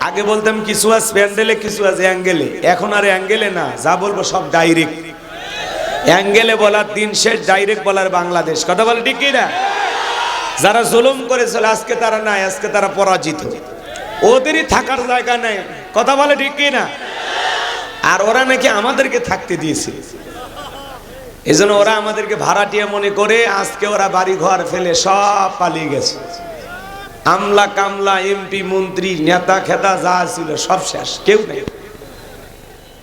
আগে বলতাম কিছু আজ প্যান্ডেলে কিছু আজ অ্যাঙ্গেলে, এখন আর অ্যাঙ্গেলে না, যা বলবো সব ডাইরেক্ট। অ্যাঙ্গেলে বলার দিন শেষ, ডাইরেক্ট বলার বাংলাদেশ। কথা বলে ঠিক কি না? যারা জুলুম করেছিল আজকে তারা নাই, আজকে তারা পরাজিত, ওদেরই থাকার জায়গা নেই। কথা বলে ঠিক কি না? আর ওরা নাকি আমাদেরকে থাকতে দিয়েছে, এজন্য ওরা আমাদেরকে ভাড়াটিয়া মনে করে আজকে ওরা বাড়ি ঘর ফেলে সব পালিয়ে গেছে। আমলা কামলা এমপি মন্ত্রী নেতা খেতা যা ছিল সব শেষ, কেউ নেই।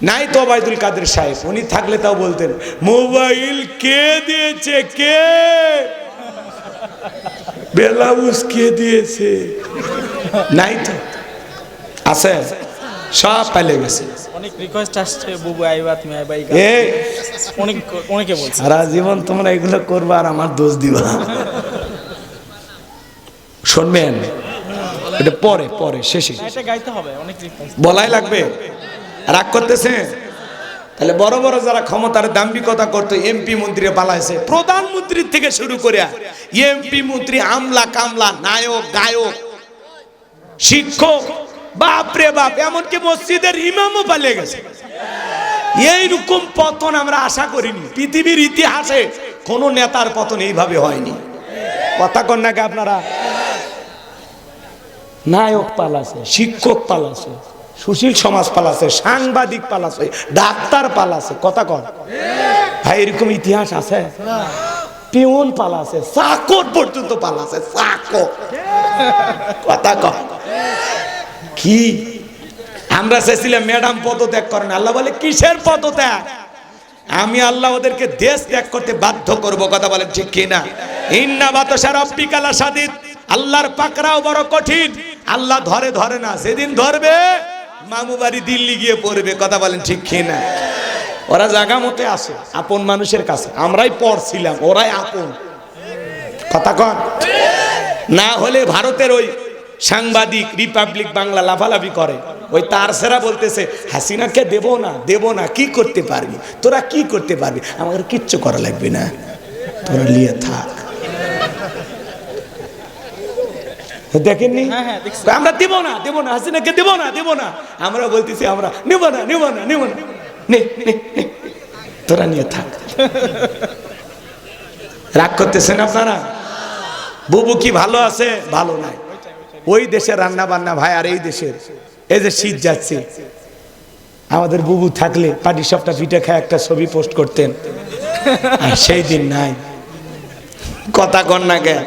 নাই তো ওবায়দুল কাদের সাহেব, উনি থাকলে তাও বলতেন মোবাইল কে দিয়েছে, কে বেলাউজ কে দিয়েছে, নাই তো, আছে সব পালিয়ে গেছে। অনেক রিকোয়েস্ট আসছে, বুবু আইবা তুমি আইবা, অনেকে বলছে সারা জীবন তোমরা এগুলো করবা আর আমার দোষ দিবা। শুনবেন এটা পরে পরে শেষে এটা গাইতে হবে, অনেক রিকোয়েস্ট বলাই লাগবে। রাগ করতেছে? তাহলে বড় বড় যারা ক্ষমতার দাম্ভিকতা করতো, এমপি মন্ত্রী পালাইছে, প্রধানমন্ত্রীর থেকে শুরু করে এমপি মন্ত্রী, আমলা কামলা, নায়ক গায়ক, শিক্ষক, বাপরে বাপ, এমনকি মসজিদের ইমামও পালিয়ে গেছে। এইরকম পতন আমরা আশা করিনি, পৃথিবীর ইতিহাসে কোন নেতার পতন এইভাবে হয়নি। কথা কন নাকি আপনারা? নায়ক পালাছে, শিক্ষক পালাছে, সুশীল সমাজ পালাছে, সাংবাদিক পালাছে, ডাক্তার পালাছে। কথা কন ভাই, এরকম ইতিহাস আছে? পিয়ন পালাছে, চাকর পর্যন্ত পালাছে, চাকর। কথা কন কি? আমরা চাইছিলাম ম্যাডাম পদত্যাগ করেন, আল্লাহ বলে কিসের পদত্যাগ? আমি আল্লাহ ওদেরকে দেশ ত্যাগ করতে বাধ্য করব। কথা বলেন ঠিক কিনা? ইন্না বাতাসা রাব্বিকা লাশাদীদ, আল্লাহর পাকড়াও বড় কঠিন। আল্লাহ ধরে ধরে না, যেদিন ধরবে মামু বাড়ি দিল্লি গিয়ে পড়বে। কথা বলেন ঠিক কিনা? ওরা জায়গা মতে আসে আপন মানুষের কাছে, আমরাই পড়ছিলাম, ওরাই আপন। কথা কন না হলে ভারতের ওই সাংবাদিক রিপাবলিক বাংলা লাফালাফি করে, ওই তার সেরা বলতেছে হাসিনাকে দেব না, দেব না, কি করতে পারবি তোরা, কি করতে পারবি, আমাদের কিচ্ছু করা লাগবে না, তোরা নিয়ে থাক। দেখেননি? আমরা দেব না, দেব না, হাসিনাকে দেব না, দেব না, আমরা বলতেছি আমরা নেব না, নেব না, নেব না, নে তোরা নিয়ে থাক। রাগ করতেছেন আপনারা? বুবু কি ভালো আছে? ভালো নাই। ওই দেশের রান্না বান্না ভাই, আর এই দেশের, এই যে শীত যাচ্ছে, আমাদের বুবু থাকলে পাটি সবটা পিঠে খায় একটা ছবি পোস্ট করতেন, আর সেই দিন নাই। কথা কন না গে?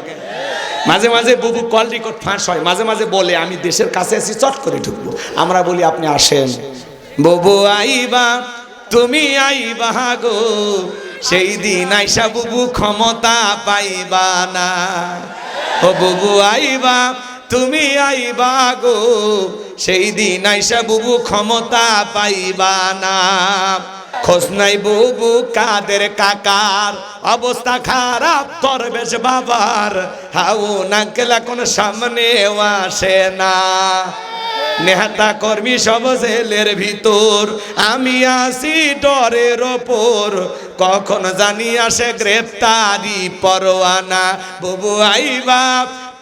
মাঝে মাঝে বুবু কল রেকর্ড ফাঁস হয়, মাঝে মাঝে বলে আমি দেশের কাছে আছি, চট করে ঢুকবো। আমরা বলি আপনি আসেন। বুবু আইবা, তুমি আইবা গো, সেই দিন আইসা বুবু ক্ষমতা পাইবা না। ও বুবু আইবা, তুমি আইবা গো, সেই দিন আইসা বুবু ক্ষমতা পাইবা না। খোঁজ নাই বুবু কাদের কাকার, অবস্থা খারাপ দরবেশ বাবার, হাউ নাকেলা কোন সামনে আসে না। নেতা কর্মী সব জেলের ভিতর, আমি আসি ডরের ওপর, কখন জানি আসে গ্রেফতারি পরোয়ানা। বুবু আইবা,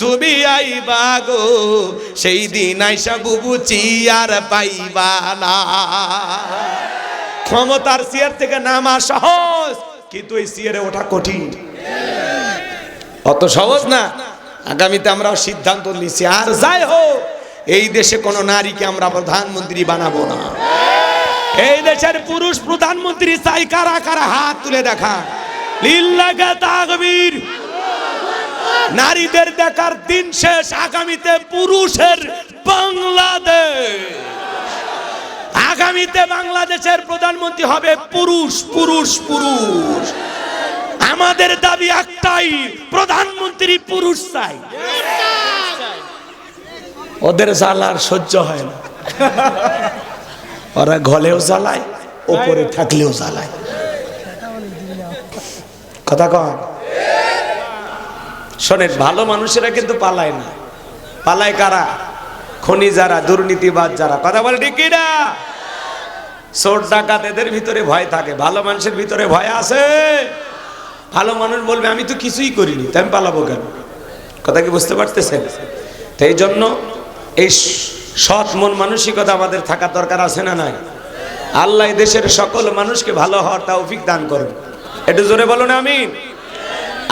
তুমি আইবা গো, সেই দিন আইসা বুবু চিয়ার পাইবা না। ক্ষমতার চেয়ার থেকে নামা সহজ, কিন্তু এই চেয়ারে ওঠা কঠিন। অত সহজ না। আগামীতে আমরাও সিদ্ধান্ত নিয়েছি, আর যাই হোক এই দেশে কোন নারীকে আমরা প্রধানমন্ত্রী বানাবো না। এই দেশের পুরুষ প্রধানমন্ত্রী চাই কারা কারা? হাত তুলে দেখা। লিল্লাহি তাকবীর। নারীদের দেখার দিন শেষ, আগামীতে পুরুষের বাংলাদেশ। আগামীতে বাংলাদেশের প্রধানমন্ত্রী হবে পুরুষ, পুরুষ, পুরুষ। আমাদের দাবি একটাই, প্রধানমন্ত্রী পুরুষ চাই। ওদের জ্বালার সহ্য হয় না, ওরা গলেও জ্বালায়, উপরে থাকলেও জ্বালায়। কথা কন শোনেন, ভালো মানুষেরা কিন্তু পালায় না। পালায় কারা? খনি যারা, দুর্নীতিবাজ যারা। কথা বলে ঠিক কিনা? চোর ডাকাত এদের ভিতরে ভয় থাকে, ভালো মানুষের ভিতরে ভয় আছে। ভালো মানুষ বলবে আমি তো কিছুই করিনি, তাই আমি পালাবো কেন? কথা কি বুঝতে পারতেছেন? এই জন্য এই সৎ মন মানসিকতা আমাদের থাকা দরকার আছে না নাই? আল্লাহ এই দেশের সকল মানুষকে ভালো হওয়ার তৌফিক দান করুন। একটু জোরে বলুন আমিন।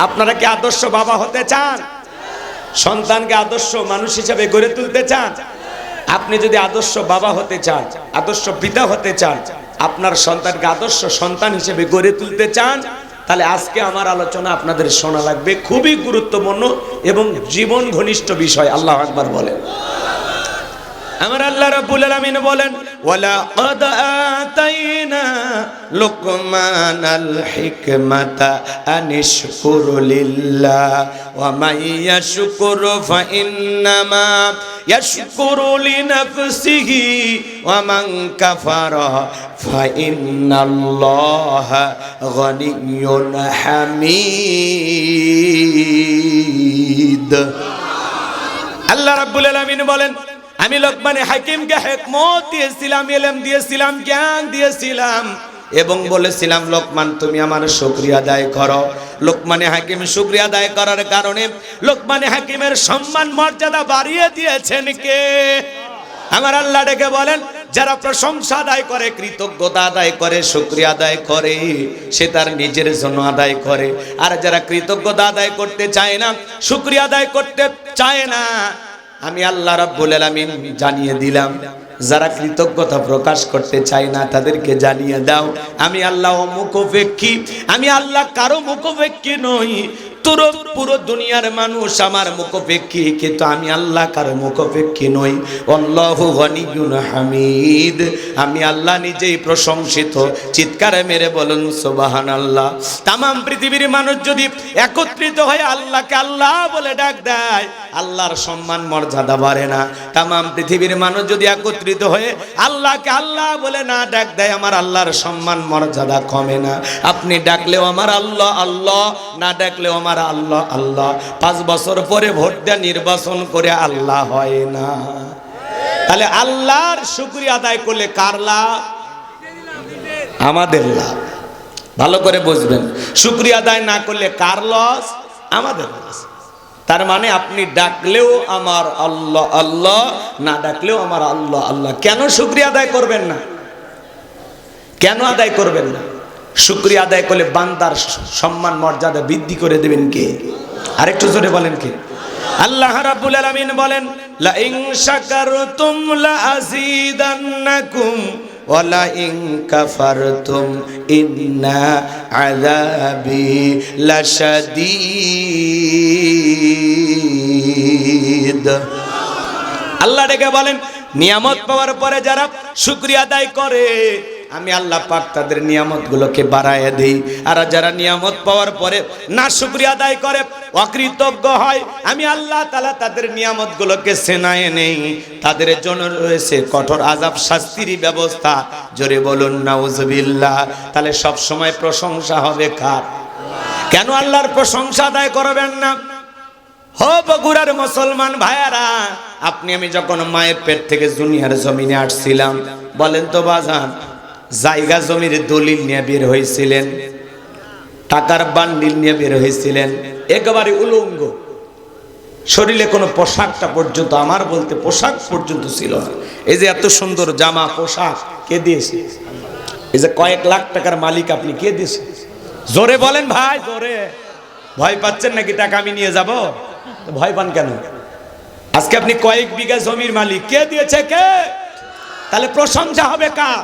আপনারা কি আদর্শ বাবা হতে চান? সন্তানকে আদর্শ মানুষ হিসেবে গড়ে তুলতে চান? আপনি যদি আদর্শ বাবা হতে চান, আদর্শ পিতা হতে চান, আপনার সন্তানকে আদর্শ সন্তান হিসেবে গড়ে তুলতে চান, তাহলে আজকে আমার আলোচনা আপনাদের শোনা লাগবে। খুবই গুরুত্বপূর্ণ এবং জীবন ঘনিষ্ঠ বিষয়। আল্লাহু আকবার বলেন। আমার আল্লাহ রাব্বুল আলামিন বলেন, ওয়ালা ক্বাদ আতাইনা লুকমানাল হিকমাতা আনিশকুর লিল্লাহ ওয়া মান ইয়াশকুর ফা ইন্নামা ইয়াশকুরু লিনাফসিহি ওয়া মান কাফারা ফা ইন্নাল্লাহা গনিয়্যুন হামিদ। আল্লাহ রাব্বুল আলামিন বলেন, আমি লোকমানে হাকিমকে হিকমত দিয়েছিলাম, ইলম দিয়েছিলাম, জ্ঞান দিয়েছিলাম এবং বলেছিলাম, লোকমান তুমি আমার শুকরিয়া আদায় করো। লোকমানে হাকিম শুকরিয়া আদায় করার কারণে লোকমানে হাকিমের সম্মান মর্যাদা বাড়িয়ে দিয়েছেন কে? আমার আল্লাহ ডেকে বলেন, যারা প্রশংসা আদায় করে, কৃতজ্ঞতা আদায় করে, শুকরিয়া আদায় করে, সে তার নিজের জন্য আদায় করে। আর যারা কৃতজ্ঞতা আদায় করতে চায় না, শুকরিয়া আদায় করতে চায় না, আমি আল্লাহ রাব্বুল আলামিন জানিয়ে দিলাম, যারা কৃতজ্ঞতা প্রকাশ করতে চায় না তাদেরকে জানিয়ে দাও, আমি আল্লাহ মুখোপেক্ষী, আমি আল্লাহ কারো মুখোপেক্ষী নই। তোর পুরো দুনিয়ার মানুষ আমার মুখোপেক্ষী, কিন্তু আমি আল্লাহ কারো মুখোপেক্ষী নই। আল্লাহু গনিয়্যুন হামিদ, আমি আল্লাহ নিজেই প্রশংসিত। চিৎকারে মেরে বলুন সুবহানাল্লাহ। তামাম পৃথিবীর মানুষ যদি একত্রিত হয়ে আল্লাহকে আল্লাহ বলে ডাক দেয়, আল্লাহর সম্মান মর্যাদা বাড়ে না। তামাম পৃথিবীর মানুষ যদি একত্রিত হয়ে আল্লাহকে আল্লাহ বলে না ডাক দেয়, আমার আল্লাহর সম্মান মর্যাদা কমে না। আপনি ডাকলেও আমার আল্লাহ আল্লাহ, না ডাকলেও আমার আল্লাহ আল্লাহ। 5 বছর পরে ভোট দিয়ে নির্বাচন করে আল্লাহ হয় না। তাহলে আল্লাহর শুকরিয়া আদায় করলে কার লাভ? আমাদের লাভ। ভালো করে বুঝবেন, শুকরিয়া আদায় না করলে কার লস? আমাদের লস। তার মানে আপনি ডাকলেও আমার আল্লাহ আল্লাহ, না ডাকলেও আমার আল্লাহ আল্লাহ। কেন শুকরিয়া আদায় করবেন না? কেন আদায় করবেন না? শুকরিয়া আদায় করলে বান্দার সম্মান মর্যাদা বৃদ্ধি করে দেবেন কে? আরেকটু জোরে বলেন কে? আল্লাহ রাব্বুল আলামিন বলেন, লা ইন শাকারতুম লা আযীদান্নাকুম ওয়া লা ইন কাফারতুম ইন্না আযাবি লাশাদীদ। আল্লাহ ডেকে বলেন, নিয়ামত পাওয়ার পরে যারা শুকরিয়া আদায় করে, আমি আল্লাহ পাক তাদের নিয়ামতগুলোকে বাড়ায় দেই। আর যারা নিয়ামত পাওয়ার পরে না শুকরিয়া আদায় করে, অকৃতজ্ঞ হয়, আমি আল্লাহ তাআলা তাদের নিয়ামতগুলোকে ছেনায় নেই। তাদের জন্য রয়েছে কঠোর আযাব, শাস্তির ব্যবস্থা। জোরে বলুন নাউজুবিল্লাহ। তাহলে সব সময় প্রশংসা হবে কার? কেন আল্লাহর প্রশংসা আদায় করবেন না? হো বগুড়ার মুসলমান ভাইয়ারা, আপনি আমি যখন মায়ের পেট থেকে দুনিয়ার জমিনে আসছিলাম, বলেন তো বাজান, জায়গা জমির দলিল নিয়ে বের হয়েছিলেন, টাকার বান্ডিল নিয়ে বের হয়েছিলেন, একেবারে উলঙ্গ, শরীরে কোনো পোশাকটা পর্যন্ত, আমার বলতে পোশাক পর্যন্ত ছিল না। এই যে এত সুন্দর জামা পোশাক কে দিয়েছে? এই যে কয়েক লাখ টাকার মালিক আপনি, কে দিয়েছে? জোরে বলেন ভাই, জোরে। ভয় পাচ্ছেন নাকি টাকা আমি নিয়ে যাব? ভয় পান কেন? আজকে আপনি কয়েক বিঘা জমির মালিক, কে দিয়েছে? কে? তাহলে প্রশংসা হবে কার?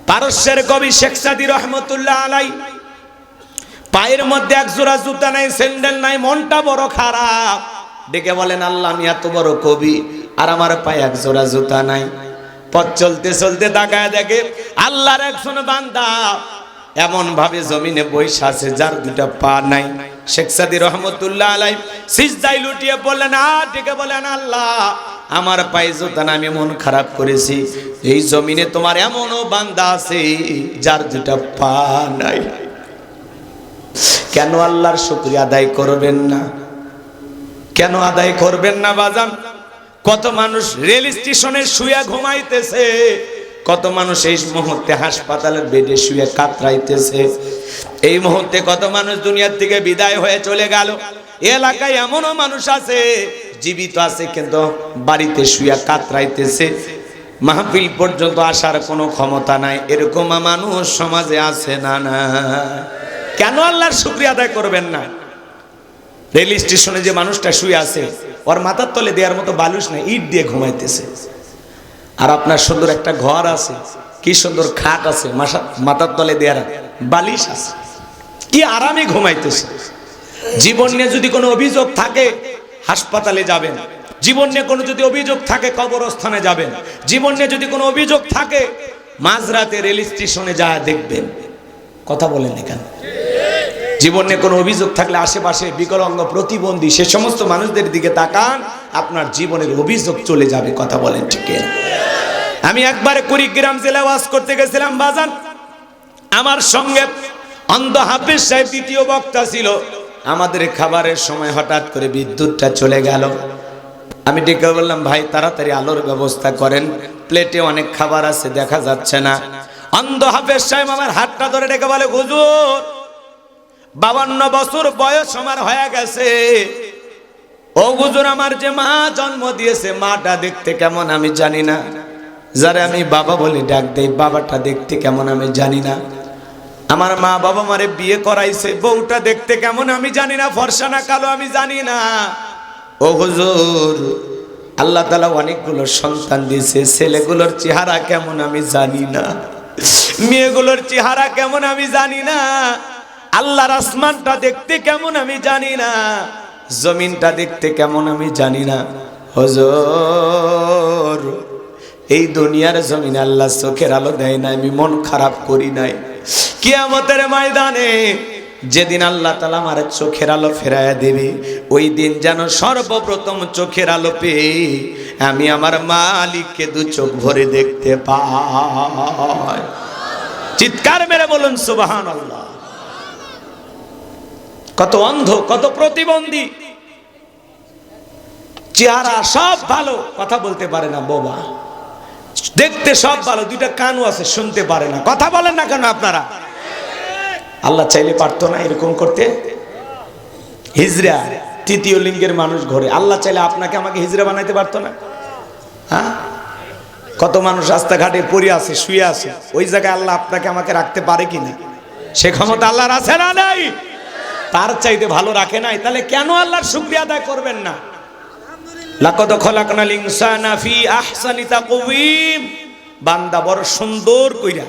পারস্যের কবি শেখ সাদী রহমতুল্লাহ আলাই, পায়ের মধ্যে এক জোড়া জুতা নাই, স্যান্ডেল নাই, মনটা বড় খারাপ। ডেকে বলেন, আল্লাহ আমি এত বড় কবি আর আমার পায়ে এক জোড়া জুতা নাই। পথ চলতে চলতে তাকায় দেখে আল্লাহর একজন বান্দা এমন ভাবে জমিনে বসে আছে যার দুটা পা নাই। শেখ সাদী রহমতুল্লাহ আলাই সিজদায় লুটিয়ে পড়লেন, আর ডেকে বলেন, আল্লাহ আমার পায়ে জুতা না, আমি মন খারাপ করেছি। এই জমিনে তোমার এমনও বান্দা আছে যার দুটা পা নাই। কেন আল্লাহর শুকরিয়া আদায় করবেন না? কেন আদায় করবেন না বাজান? কত মানুষ রেল স্টেশনে শুয়ে ঘুমাইতেছে, কত মানুষ এই মুহূর্তে হাসপাতালের বেডে শুয়ে কাতরাইতেছে। এই মুহূর্তে কত মানুষ দুনিয়ার থেকে বিদায় হয়ে চলে গেল। এলাকায় এমনও মানুষ আছে জীবিত আছে কিন্তু বাড়িতে শুয়া কাতরাইতেছে, মাহফিল পর্যন্ত আসার কোনো ক্ষমতা নাই, এরকম মানুষ সমাজে আছে না? না, কেন আল্লাহর শুকরিয়া আদায় করবেন না? রেল স্টেশনে যে মানুষটা শুয়ে আছে, ওর মাথার তলে দেওয়ার মতো বালুস নাই, ইট দিয়ে ঘুমাইতেছে। আর আপনার সুন্দর একটা ঘর আছে, কি সুন্দর খাট আছে, মাথার তলে দেওয়ার বালিশ আছে, কি আরামে ঘুমাইতেছে। জীবন নিয়ে যদি কোনো অভিযোগ থাকে হাসপাতালে যাবেন, জীবন নিয়ে কোনো যদি অভিযোগ থাকে কবরস্থানে যাবেন, জীবন নিয়ে যদি কোনো অভিযোগ থাকে মাঝরাতে রেল স্টেশনে যা দেখবেন। কথা বলেন এখান, জীবন নিয়ে কোনো অভিযোগ থাকলে আশেপাশে বিকলাঙ্গ, প্রতিবন্ধী সে সমস্ত মানুষদের দিকে তাকান, আপনার জীবনের অভিযোগ চলে যাবে। কথা বলেন ঠিক না? আমি একবারে কুড়িগ্রাম জেলায় ওয়াজ করতে গেছিলাম বাজান, আমার সঙ্গে অন্ধ হাফেজ সাহেব দ্বিতীয় বক্তা ছিল। আমাদের খাবারের সময় হঠাৎ করে বিদ্যুৎটা চলে গেল। আমি ডেকে বললাম, ভাই তাড়াতাড়ি আলোর ব্যবস্থা করেন, প্লেটে অনেক খাবার আছে দেখা যাচ্ছে না। অন্ধ হাফেজ সাহেব আমার হাতটা ধরে ডেকে বলে, হুজুর 52 বছর বয়স আমার হয়ে গেছে, ও হুজুর আমার যে মা জন্ম দিয়েছে মাটা দেখতে কেমন আমি জানি না, যারা আমি বাবা বলে ডাক দেই বাবাটা দেখতে কেমন আমি জানি না, আমার মা বাবা মারে বিয়ে করাইছে বউটা দেখতে কেমন আমি জানি না, ফর্সা না কালো আমি জানি না। ও হুজুর আল্লাহ তাআলা অনেকগুলো সন্তান দিয়েছে, ছেলেগুলোর চেহারা কেমন আমি জানি না, মেয়েগুলোর চেহারা কেমন আমি জানি না, আল্লাহর আসমানটা দেখতে কেমন আমি জানি না, জমিনটা দেখতে কেমন আমি জানি না। হুজুর এই দুনিয়ার জমিনে আল্লাহ চোখের আলো দেয় না, আমি মন খারাপ করি নাই। কিয়ামতের ময়দানে যেদিন আল্লাহ তাআলা আমার চোখের আলো ফেরায়া দেবে, ওই দিন যেন সর্বপ্রথম চোখের আলো পেয়ে আমি আমার মালিককে দু চোখ ভরে দেখতে পাই। চিৎকার মেরে বলুন সুবহানাল্লাহ। কত অন্ধ, কত প্রতিবন্ধী, চেহারা সব ভালো, কথা বলতে পারে না, বোবা, দেখতে সব ভালো, দুইটা কানও আছে শুনতে পারে না। কথা বলেন না কেন আপনারা? আল্লাহ চাইলে পারতো না এরকম করতে? হিজড়া তৃতীয় লিঙ্গের মানুষ ঘরে, আল্লাহ চাইলে আপনাকে আমাকে হিজড়া বানাইতে পারতো না? হ্যাঁ, কত মানুষ রাস্তাঘাটে পড়ে আছে, শুয়ে আছে, ওই জায়গায় আল্লাহ আপনাকে আমাকে রাখতে পারে কিনা? সে ক্ষমতা আল্লাহর আছে না নাই? তার চাইতে ভালো রাখে নাই, তাহলে কেন আল্লাহর শুকরিয়া আদায় করবেন না? লাকাদ খলাকনাল ইনসানা ফি আহসানি তাকওয়িম, বান্দা বড় সুন্দর কইরা,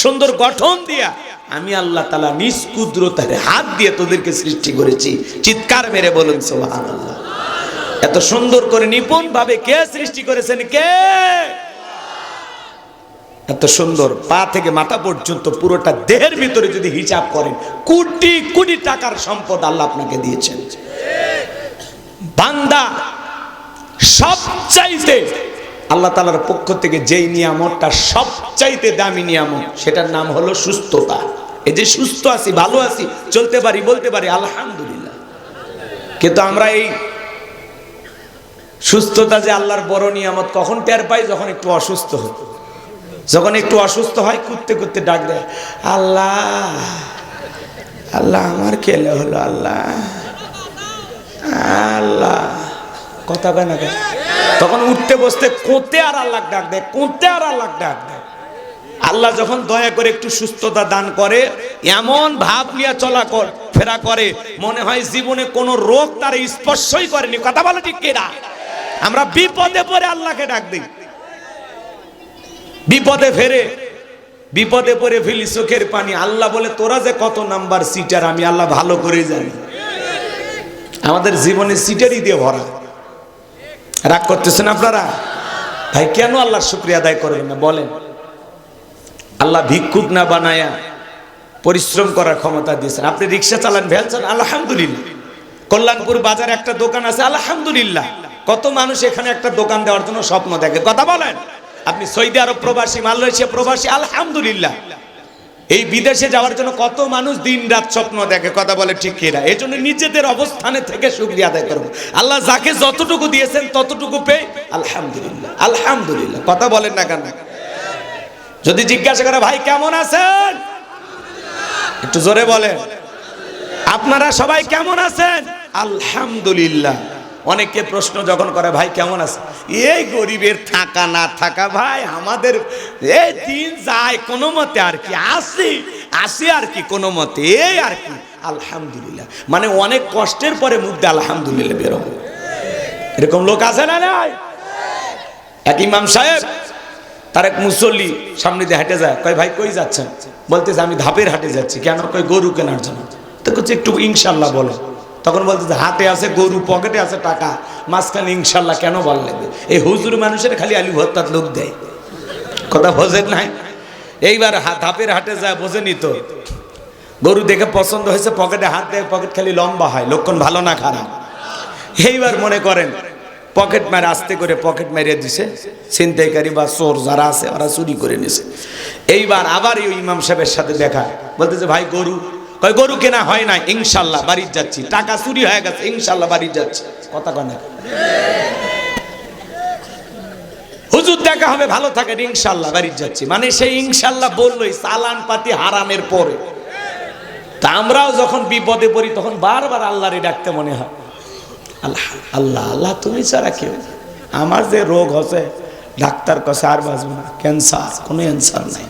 সুন্দর গঠন দিয়া আমি আল্লাহ তাআলা নিজ কুদরতের হাত দিয়ে তোদেরকে সৃষ্টি করেছি। চিৎকার মেরে বলুন সুবহানাল্লাহ। এত সুন্দর করে নিপুণ ভাবে কে সৃষ্টি করেছেন? কে? এত সুন্দর পা থেকে মাথা পর্যন্ত পুরোটা দেহের ভিতরে যদি হিসাব করেন কোটি কোটি টাকার সম্পদ আল্লাহ আপনাকে দিয়েছেন। বান্দা সবচাইতে আল্লাহ তাআলার পক্ষ থেকে যেই নিয়ামতটা সবচাইতে দামি নিয়ামত, সেটার নাম হলো সুস্থতা। এই যে সুস্থ আছি, ভালো আছি, চলতে পারি, বলতে পারি আলহামদুলিল্লাহ। কিন্তু আমরা এই সুস্থতা যে আল্লাহর বড় নিয়ামত কখন টের পাই? যখন একটু অসুস্থ হই। যখন একটু অসুস্থ হয় কুদতে কুদতে ডাক দেয়, আল্লাহ আল্লাহ আমার কেলে হলো, আল্লাহ আল্লাহ, কথা কয় না কেন? তখন উঠতে বসতে কোতে আর আল্লাহ ডাক দেয়, কোতে আর আল্লাহ ডাক দেয়। আল্লাহ যখন দয়া করে একটু সুস্থতা দান করে, এমন ভাব নিয়ে চলা ফেরা করে মনে হয় জীবনে কোনো রোগ তার স্পর্শই করেনি। কথা বলে ঠিক কিনা? আমরা বিপদে পড়ে আল্লাহকে ডাক দিই, বিপদে পড়ে ফেলি চোখের পানি। আল্লাহ বলে তোরা যে কত নাম্বার সিটার আমি আল্লাহ ভালো করে জানি। আমাদের জীবনে সিটারই দিয়ে ভরা। রাগ করতেছেন আপনারা? ভাই কেন আল্লাহর শুকরিয়া আদায় করবেন না বলেন? আল্লাহ ভিক্ষুক না বানায়া পরিশ্রম করার ক্ষমতা দিয়েছেন। আপনি রিক্সা চালান, ভ্যান চালান, আলহামদুলিল্লাহ। কল্যাণপুর বাজারে একটা দোকান আছে, আলহামদুলিল্লাহ। কত মানুষ এখানে একটা দোকান দেওয়ার জন্য স্বপ্ন দেখে। কথা বলেন। আপনি সৌদি আরব প্রবাসী, মালয়েশিয়া প্রবাসী, আলহামদুলিল্লাহ। এই বিদেশে যাওয়ার জন্য কত মানুষ দিন রাত স্বপ্ন দেখে। কথা বলে ঠিক কিনা? এই জন্য নিজেদের অবস্থানে থেকে শুকরিয়া আদায় করবো। আল্লাহ যাকে যতটুকু দিয়েছেন ততটুকু পেয়ে আলহামদুলিল্লাহ, আলহামদুলিল্লাহ। কথা বলেন না কেন? যদি জিজ্ঞাসা করে ভাই কেমন আছেন, একটু জোরে বলেন। আপনারা সবাই কেমন আছেন? আলহামদুলিল্লাহ। অনেকে প্রশ্ন যখন করে ভাই কেমন আছে, এই গরিবের থাকা না থাকা ভাই আমাদের এই দিন যায় কোনো মতে আর কি, আসি আর কি কোনো মতে, এই আর কি আলহামদুলিল্লাহ। মানে অনেক কষ্টের পরে মুখ দিয়ে আলহামদুলিল্লাহ বেরোবো, এরকম লোক আছে না নাই? এক ইমাম সাহেব তার এক মুসল্লি সামনে দিয়ে হেঁটে যায়, কয় ভাই কই যাচ্ছেন? বলতেছে আমি ধাপের হাটে যাচ্ছি। কেন? কয় গরু কেনার জন্য। তো কিছু একটু ইনশাল্লাহ বলে। তখন বলতেছে হাতে আছে গরু, পকেটে আছে টাকা, মাঝখানে ইনশাল্লাহ কেন বললেন? এই হুজুর মানুষের খালি আলু ভর্তার লোক দেয়, কথা বোঝেন নাই? এইবার ধাপের হাটে যায়, বোঝেনি তো, গরু দেখে পছন্দ হয়েছে, পকেটে হাত দেয়, পকেট খালি লম্বা হয়, লক্ষণ ভালো না খারাপ? এইবার মনে করেন পকেট মারে, আস্তে করে পকেট মেরে দিছে, ছিনতাইকারী বা চোর যারা আছে ওরা চুরি করে নিছে। এইবার আবার ওই ইমাম সাহেবের সাথে দেখা, বলতেছে ভাই গরু, কয় গরু কেনা হয় না, ইনশাল্লাহ বাড়ি যাচ্ছি, টাকা চুরি হয়ে গেছে, ইনশাল্লাহ বাড়ি যাচ্ছি, কথা কয় না? হুজুর দেখা হবে, ভালো থাকেন, ইনশাল্লাহ বাড়ি যাচ্ছি। মানে সেই ইনশাল্লাহ বললোই চালান পাতি হারামের পরে। তা আমরাও যখন বিপদে পড়ি তখন বারবার আল্লাহরে ডাকতে মনে হয়, আল্লাহ আল্লাহ আল্লাহ তুমি ছাড়া কেউ। আমার যে রোগ হচ্ছে ডাক্তার কাছে আর বাঁচবো না, ক্যান্সার, কোনো অ্যান্সার নাই,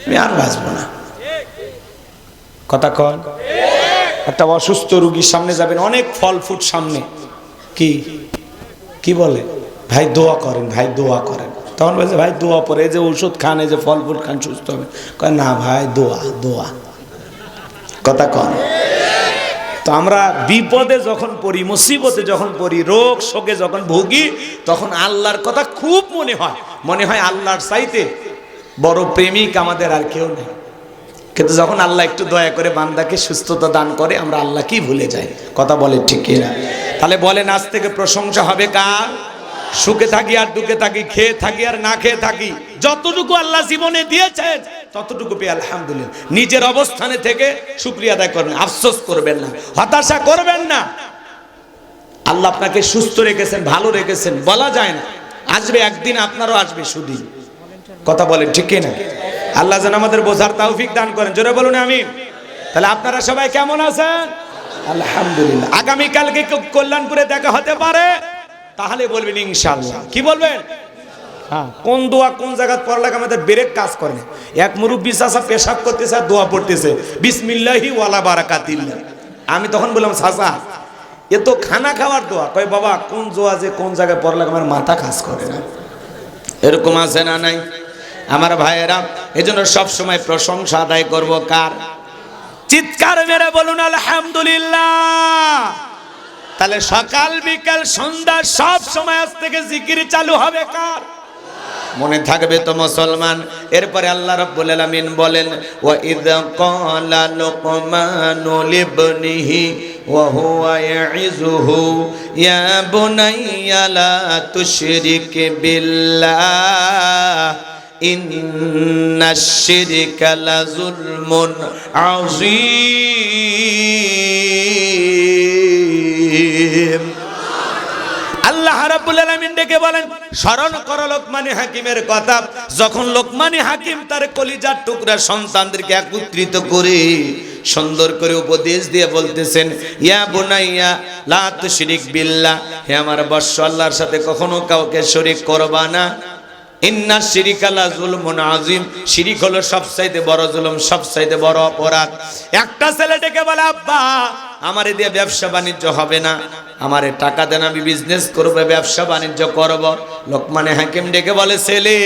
আমি আর বাঁচবো না, কথা কন। একটা অসুস্থ রুগীর সামনে যাবেন, অনেক ফল ফুট সামনে, কি কি বলে ভাই দোয়া করেন, ভাই দোয়া করেন। তখন বলছে ভাই দোয়া পরে, এই যে ওষুধ খান, এই যে ফল ফুট খান সুস্থ হবে। কয় না ভাই দোয়া দোয়া, কথা কন। তো আমরা বিপদে যখন পড়ি, মুসিবতে যখন পড়ি, রোগ শোকে যখন ভুগি, তখন আল্লাহর কথা খুব মনে হয় আল্লাহর চাইতে বড় প্রেমিক আমাদের আর কেউ নেই। কিন্তু যখন আল্লাহ একটু দয়া করে বান্দাকে সুস্থতা দান করে, আমরা আল্লাহকেই ভুলে যাই, কথা বলে ঠিক কিনা? তাহলে বলেন আজ থেকে প্রশংসা হবে কার? সুখে থাকি আর দুঃখে থাকি, খেয়ে থাকি আর না খেয়ে থাকি, যতটুকু আল্লাহ জীবনে দিয়েছেন ততটুকু পেয়ে আলহামদুলিল্লাহ। নিজের অবস্থানে থেকে শুকরিয়া আদায় করবেন, আফসোস করবেন না, হতাশা করবেন না। আল্লাহ আপনাকে সুস্থ রেখেছেন, ভালো রেখেছেন, বলা যায় না, আসবে একদিন, আপনারও আসবে সুদিন, কথা বলেন ঠিক কিনা? আল্লাহ যেন আমাদের বোঝার তৌফিক দান করেন, জোরে বলুন আমিন। তাহলে আপনারা সবাই কেমন আছেন? আলহামদুলিল্লাহ। আগামীকালকে কল্যাণপুরে দেখা হতে পারে, তাহলে বলবেন ইনশাআল্লাহ। কি বলবেন? হ্যাঁ, কোন দোয়া কোন জায়গায় পড়লে আমাদের ব্রেক কাজ করে না। এক মুরব্বি চাচা পেশাব করতেছে আর দোয়া পড়তেছে, বিসমিল্লাহি ওয়ালা বারাকাতিল্লাহ। আমি তখন বললাম চাচা এ তো খানা খাওয়ার দোয়া। কয় বাবা কোন দোয়া যে কোন জায়গায় পড়লে আমার মাথা কাজ করে না। এরকম আছে না নাই আমার ভাইয়েরা? এজন্য সব সময় প্রশংসা আদায় করব কার? চিৎকার মেরে বলুন আলহামদুলিল্লাহ। তাহলে সকাল বিকাল সন্ধ্যা সব সময় আজ থেকে জিকির চালু হবে কার? মনে থাকবে তো মুসলমান। এরপরে আল্লাহ রাব্বুল আলামিন বলেন, ওয়া ইয ক্বালা লুকমানু লিবনিহি ওয়া হুয়া ইয়াইযুহু ইয়া বুনাইয়া লা তুশরিক বিল্লাহ ইন্নাশ শিরকা লাযুলমুন আযীম। আল্লাহ রাব্বুল আলামিন ডেকে বলেন, স্মরণ করো লোকমানে হাকিমের কথা, যখন লোকমানে হাকিম তার কলিজার টুকরা সন্তানদেরকে একত্রিত করে সুন্দর করে উপদেশ দিয়ে বলতেছেন, ইয়া বুনাইয়া লা তুশরিক বিল্লাহ, হে আমার বৎস আল্লাহর সাথে কখনো কাউকে শরীক করবা না। ইন্নাশ শিরকা লাযুলমুন আযীম, শিরিক হলো সবচাইতে বড় জুলুম, সবচাইতে বড় অপরাধ। একটা ছেলে ডেকে বলে, আব্বা আমারে দিয়ে ব্যবসা বাণিজ্য হবে না, আমারে টাকা দেন, আমি বিজনেস করব, ব্যবসা বাণিজ্য করব। লোকমানে হাকিম ডেকে বলে, ছেলে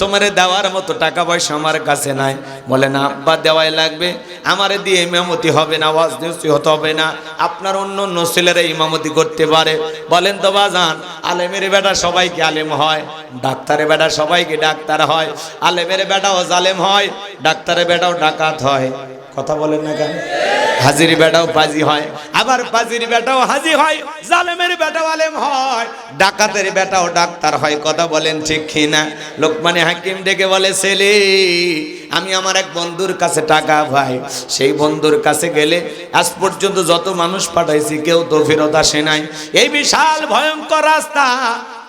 তোমারে দেওয়ার মতো টাকা পয়সা আমার কাছে নাই। বলে না আব্বা দেওয়াই লাগবে, আমারে দিয়ে ইমামতি হবে না, ওয়াজ নসিহত হবে না, আপনার অন্য অন্য ছেলেরা ইমামতি করতে পারে। বলেন তো বাজান, আলেমের বেটা সবাইকে আলেম হয়, ডাক্তারের বেটা সবাইকে ডাক্তার হয়, আলেমের বেটাও জালেম হয়, ডাক্তারের বেটাও ডাকাত হয়, কথা বলেন না কেন? হাজির বেটাও পাজি হয়, আবার পাজির বেটাও হাজি হয়, জালেমের বেটাও আলেম হয়, ডাকাতের বেটাও ডাক্তার হয়, কথা বলেন ঠিক কিনা? লোকমানে হাকিম ডেকে বলে, ছেলে আমি আমার এক বন্ধুর কাছে টাকা ভাই, সেই বন্ধুর কাছে গেলে আজ পর্যন্ত যত মানুষ পাঠাইছি কেউ তো ফেরত আসে নাই। এই বিশাল ভয়ঙ্কর রাস্তা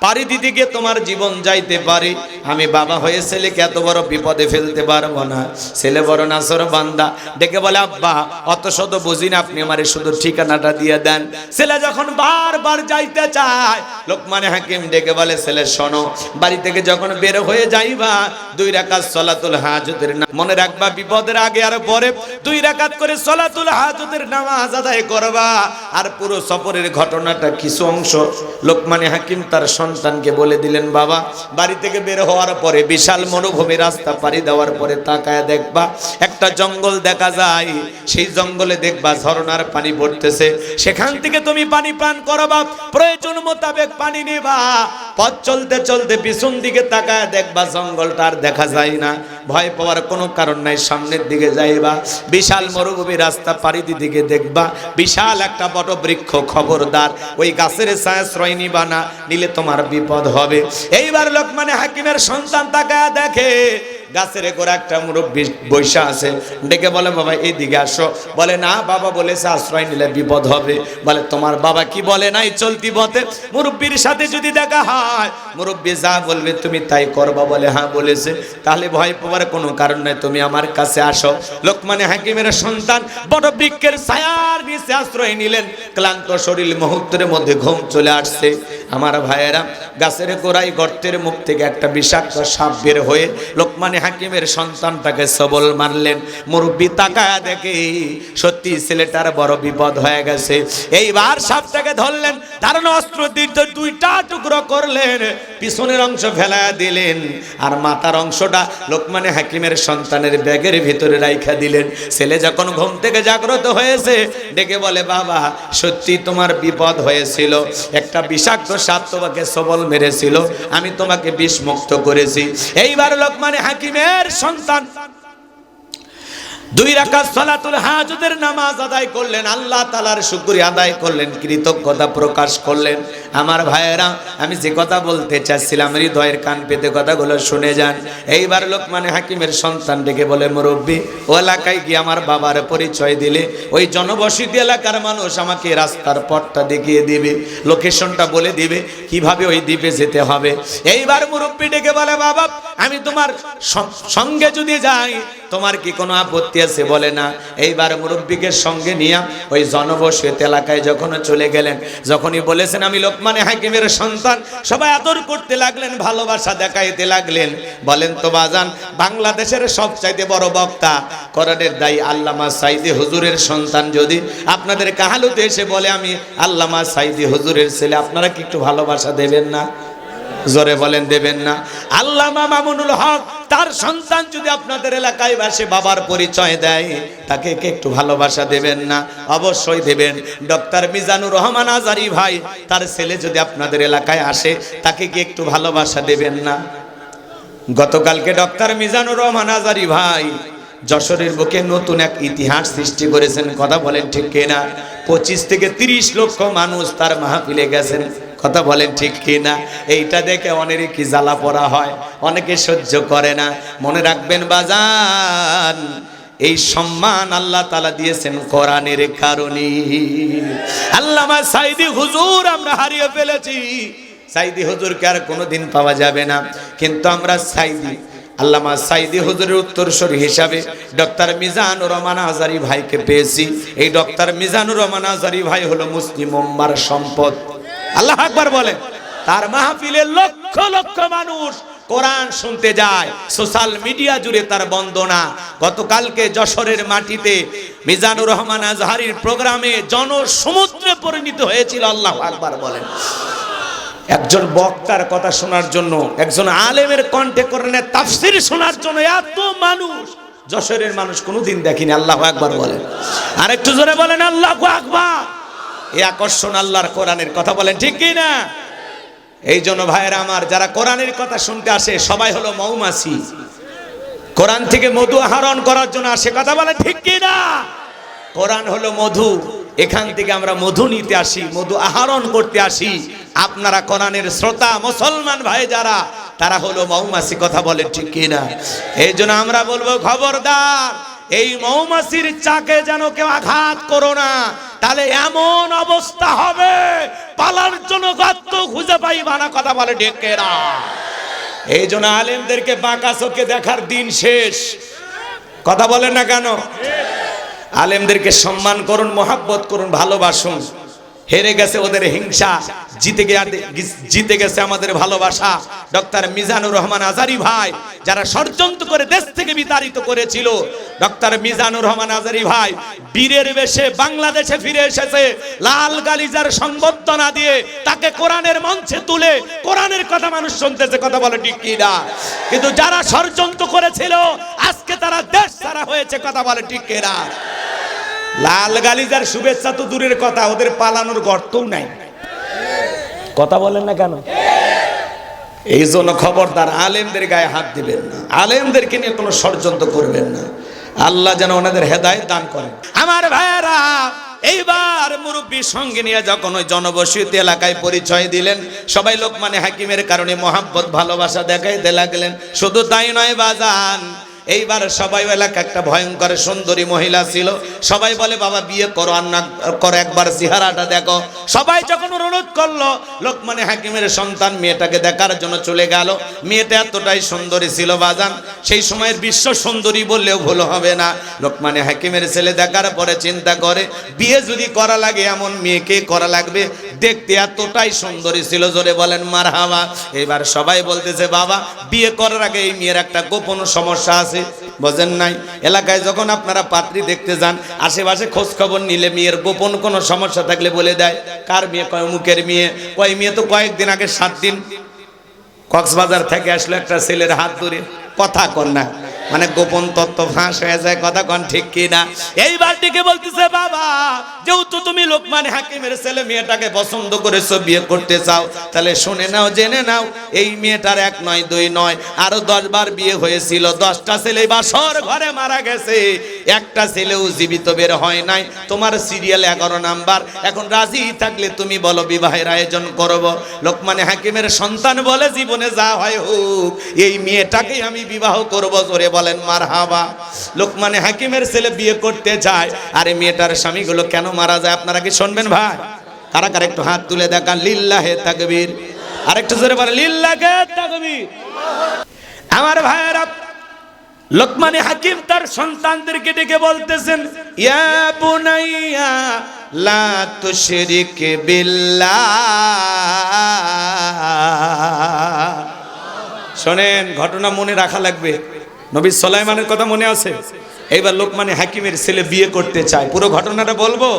পাড়ি দিতে গিয়ে তোমার জীবন যাইতে পারে। আমি বাবা হয়ে ছেলেকে এত বড় বিপদে ফেলতে পারবো না। ছেলে বড় নাসর বান্দা, ডেকে বলে আব্বা অত শত বুঝি না, আপনি আমারে শুধু ঠিকানাটা দিয়ে দেন। ছেলে যখন বারবার যাইতে চায়, লোকমান হাকিম ডেকে বলে ছেলে শোনো, বাড়ি থেকে যখন বের হয়ে যাইবা 2 রাকাত সলাতুল হাজতের মনে রাখবা, বিপদের আগে আর পরে 2 রাকাত করে সলাতুল হাজতের নামাজ আদায় করবা। আর পুরো সফরের ঘটনাটা কিছু অংশ লোকমান হাকিম তার সন্তানকে বলে দিলেন। বাবা বাড়ি থেকে বের হওয়ার পরে বিশাল মরুভূমি রাস্তা পাড়ি দেওয়ার পরে তাকায় দেখবা একটা জঙ্গল দেখা যায়। সেই জঙ্গলে দেখবা ঝরনার পানি পড়তেছে, সেখান থেকে তুমি পানি পান করবা, প্রয়োজন মোতাবেক পানি নেবা। পথ চলতে চলতে পিছন দিকে তাকায় দেখবা জঙ্গলটা আর দেখা যায় না। ভয় পাওয়ার কোনো কারণ নাই, সামনের দিকে যাইবা। বিশাল মরুভূমি রাস্তা পাড়ি দিকে দেখবা বিশাল একটা বড় বৃক্ষ, খবরদার ওই গাছের ছায়াশ্রয় নিবা না, নিলে তোমার বিপদ হবে। এইবার লোকমান হাকিমের সন্তান তাকায় দেখে গাছের গোড়া একটা মুরব্বী বৈশা আছে। ডেকে বলে বাবা এইদিকে আসো। বলে না বাবা বলেছে আশ্রয় নিলে বিপদ হবে। বলে তোমার বাবা কি বলে নাই চলতি পথে মুরব্বীর সাথে যদি দেখা হয় মুরব্বী যা বলবে তুমি তাই করবা? বলে হ্যাঁ বলেছে। তাহলে ভয় পাওয়ার কোনো কারণ নাই, তুমি আমার কাছে আসো। লোকমান হাকিমের সন্তান বড় বৃক্ষের ছায়ার নিচে আশ্রয় নিলেন। ক্লান্ত শরীর মুহূর্তের মধ্যে ঘুম চলে আসছে। আমার ভাইয়েরা, গাছের গোড়ায় গর্তের মুখ থেকে একটা বিষাক্ত সাপ বের হয়ে লোকমান হাকিমের সন্তানটাকে সবল মারলেন। মুরব্বী তাকায়া দেখে সত্যি ছেলেটার বড় বিপদ হয়ে গেছে। এইবার সাপটাকে ধরলেন, ধারণ অস্ত্র দিয়ে 2টা টুকরো করলেন, পিছনের অংশ ফেলায়া দিলেন আর মাথার অংশটা লোকমান হাকিমের সন্তানের ব্যাগের ভিতরে রাইখা দিলেন। ছেলে যখন ঘুম থেকে জাগ্রত হয়েছে ডেকে বলে বাবা সত্যি তোমার বিপদ হয়েছিল, একটা বিষাক্ত সাপ তোমাকে সবল মেরেছিল, আমি তোমাকে বিষ মুক্ত করেছি। এইবার লোকমান হাকিমের সন্তান 2 রাকাত সালাতুল হাজতের নামাজ আদায় করলেন, আল্লাহ তাআলার শুকরিয়া আদায় করলেন, কৃতজ্ঞতা প্রকাশ করলেন। আমার ভাইয়েরা, আমি যে কথা বলতে চাচ্ছিলাম হৃদয়ের কান পেতে কথাগুলো শুনে যান। এইবার লোকমান হাকিমের সন্তান ডেকে বলে মুরব্বী ও এলাকায় গিয়ে আমার বাবার পরিচয় দিলে ওই জনবসতি এলাকার মানুষ আমাকে রাস্তার পথটা দেখিয়ে দিবে, লোকেশনটা বলে দিবে কিভাবে ওই দ্বীপে যেতে হবে। এইবার মুরব্বী ডেকে বলে বাবা আমি তোমার সঙ্গে যদি যাই তোমার কি কোনো আপত্তি আছে? বলে না। এইবার মুরব্বীকে সঙ্গে নিয়ে ওই জনবসতি এলাকায় যখন চলে গেলেন, যখনই বলেছেন আমি লোকমান হাকিমের সন্তান, সবাই আদর করতে লাগলেন, ভালোবাসা দেখাইতে লাগলেন। বলেন তো বাজান, বাংলাদেশের সবচাইতে বড় বক্তা কোরআনের দায়ী আল্লামা সাঈদী হুজুরের সন্তান যদি আপনাদের কাহালুতে এসে বলে আমি আল্লামা সাঈদী হুজুরের ছেলে, আপনারা কি একটু ভালোবাসা দেবেন না? জোরে বলেন দেবেন না? আল্লামা মামুনুল হক তার সন্তান যদি আপনাদের এলাকায় বসে বাবার পরিচয় দেয়, তাকে কি একটু ভালোবাসা দেবেন না? অবশ্যই দেবেন। ডক্টর মিজানুর রহমান আজারি ভাই তার ছেলে যদি আপনাদের এলাকায় আসে, তাকে কি একটু ভালোবাসা দেবেন না? গতকালকে ডক্টর মিজানুর রহমান আজারি ভাই যশোরের বুকে নতুন এক ইতিহাস সৃষ্টি করেছেন, কথা বলেন ঠিক কিনা? 25 থেকে 30 লক্ষ মানুষ তার মাহফিলে গেছেন, কথা বলেন ঠিক কিনা? এইটা দেখে অনেরই কি জ্বালা পড়া হয়, অনেকে সহ্য করে না। মনে রাখবেন বাজান, এই সম্মান আল্লাহ তাআলা দিয়েছেন কোরআনের কারণে। আল্লামা সাঈদী হুজুর আমরা হারিয়ে ফেলেছি, সাঈদী হুজুরকে আর কোনোদিন পাওয়া যাবে না। কিন্তু আমরা আল্লামা সাঈদী হুজুরের উত্তরসূরি হিসাবে ডক্টর মিজানুর রহমান আজারি ভাইকে পেয়েছি। এই ডক্টর মিজানুর রহমান আজারি ভাই হলো মুসলিম উম্মার সম্পদ। আল্লাহু আকবার বলেন। তার মাহফিলে লক্ষ লক্ষ মানুষ কোরআন শুনতে যায়, সোশ্যাল মিডিয়া জুড়ে তার বন্দনা। গতকালকে যশোরের মাটিতে মিজানুর রহমান আজহারির প্রোগ্রামে জনসমুদ্রে পরিণত হয়েছিল। আল্লাহু আকবার বলেন। একজন বক্তার কথা শোনার জন্য, একজন আলেমের কণ্ঠে কোরআনের তাফসীর শোনার জন্য এত মানুষ যশোরের মানুষ কোনোদিন দেখিনি। আল্লাহু আকবার বলেন। আর একটু জোরে বলেন আল্লাহু আকবার। এই আকর্ষণ আল্লাহর কোরআনের কথা বলেন ঠিক কি না? এই জন্য ভাইয়েরা আমার, যারা কোরআনের কথা শুনতে আসে সবাই হলো মৌমাছি, কোরআন থেকে মধু আহরণ করার জন্য আসে, কথা বলেন ঠিক কি না? কোরআন হলো মধু, এখান থেকে আমরা মধু নিতে আসি, মধু আহরণ করতে আসি। আপনারা কোরআনের শ্রোতা মুসলমান ভাই যারা, তারা হলো মৌমাছি, কথা বলেন ঠিক কি না? এই জন্য আমরা বলবো খবরদার, এই মৌমাছির চাকে যেন কেউ আঘাত করো না। তাহলে এমন অবস্থা হবে পালার জন্য গর্ত খুঁজে পাইবা না। কথা বলে ডেকেরা। এই জন্য আলেমদেরকে বাঁকা চোখে দেখার দিন শেষ। কথা বলেন না কেন? আলেমদেরকে সম্মান করুন, মহাব্বত করুন, ভালোবাসুন। হেরে গেছে ওদের হিংসা, জিতে গেছে আমাদের ভালোবাসা। ডক্টর মিজানুর রহমান আজারি ভাই যারা ষড়যন্ত্র করে দেশ থেকে বিতাড়িত করেছিল, ডক্টর মিজানুর রহমান আজারি ভাই বীরের বেশে বাংলাদেশে ফিরে এসেছে। লাল গালিজার সংবর্ধনা দিয়ে তাকে কোরআনের মঞ্চে তুলে কোরআনের কথা মানুষ শুনতেছে। কথা বলে ঠিক কি না? কিন্তু যারা ষড়যন্ত্র করেছিল আজকে তারা দেশ ছাড়া হয়েছে। কথা বলে ঠিক কি না? লাল গালিজার শুভেচ্ছা তো দূরের কথা, ওদের পালানোর গর্তও নাই। কথা বলেন না কেন? এই জন্য খবরদার আলেমদের গায়ে হাত দিবেন না, আলেমদেরকে নিয়ে কোনো ষড়যন্ত্র করবেন না। আল্লাহ যেন ওনাদের হেদায়েত দান করেন। আমার ভাইয়েরা, এইবার মুরব্বীর সঙ্গে নিয়ে যখন ওই জনবসতি এলাকায় পরিচয় দিলেন, সবাই লোকমানে হাকিমের কারণে মহাব্বত ভালোবাসা দেখাইতে লাগলেন। শুধু তাই নয় বাজান, এইবার সবাই এলাকা একটা ভয়ঙ্কর সুন্দরী মহিলা ছিল। সবাই বলে বাবা বিয়ে করো, আর না করো একবার চেহারাটা দেখো। সবাই যখন অনুরোধ করলো, লোকমানে হাকিমের সন্তান মেয়েটাকে দেখার জন্য চলে গেল। মেয়েটা এতটাই সুন্দরী ছিল বাজান, সেই সময়ের বিশ্ব সুন্দরী বললেও ভুল হবে না। লোকমানে হাকিমের ছেলে দেখার পরে চিন্তা করে বিয়ে যদি করা লাগে এমন মেয়েকে করা লাগবে, দেখতে এতটাই সুন্দরী ছিল। জোরে বলেন মারহাবা। এবার সবাই বলতেছে বাবা বিয়ে করার আগে এই মেয়ের একটা গোপন সমস্যা আছে, বোঝেন নাই? এলাকায় যখন আপনারা পাত্রী দেখতে যান, আশেপাশে খোঁজ খবর নিলে মেয়ের গোপন কোনো সমস্যা থাকলে বলে দেয়। কার মেয়ে? কয় মুখের মেয়ে। কয় মেয়ে তো কয়েকদিন আগে 7 দিন কক্সবাজার থেকে আসলো একটা ছেলের হাত ধরে। কথা কন না, মানে গোপন তথ্য ফাঁস হয়ে যায়। কথা কন ঠিক কি না? এইবার দিকে বলতেছে বাবা যেহেতু তুমি লোকমান হাকিমের ছেলে মেয়েটাকে পছন্দ করেছো, বিয়ে করতে চাও, তাহলে শুনে নাও, জেনে নাও, এই মেয়েটার 1 নয় 2 নয় আরো 10 বার বিয়ে হয়েছিল। 10টা ছেলে বাসর ঘরে মারা গেছে, একটা ছেলেও জীবিত বের হয় নাই। তোমার সিরিয়াল 11 নাম্বার। এখন রাজি থাকলে তুমি বলো বিবাহের আয়োজন করব। লোকমানে হাকিমের সন্তান বলে জীবনে যা হয় হোক, এই মেয়েটাকেই আমি বিবাহ করব। জোরে বলেন মারহাবা। লোকমানে হাকিমের ছেলে বিয়ে করতে চায়, আর এই মেয়েটার স্বামীগুলো কেন মারা যায় আপনারা কি শুনবেন ভাই? কারা কারা একটু হাত তুলে দেখান লিল্লাহে তাকবীর। আরেকটু জোরে বলেন লিল্লাহে তাকবীর। আমার ভাইয়েরা, লোকমানে হাকিম তার সন্তানদেরকে ডেকে বলতেছেন ইয়া বুনাইয়া লা তুশরিক বিল্লাহ। শোনেন, ঘটনা মনে রাখা লাগবে। নবী সুলাইমানের কথা মনে আছে? এইবার লোকমানে হাকিমের ছেলে বিয়ে করতে চায়। পুরো ঘটনাটা বলবো?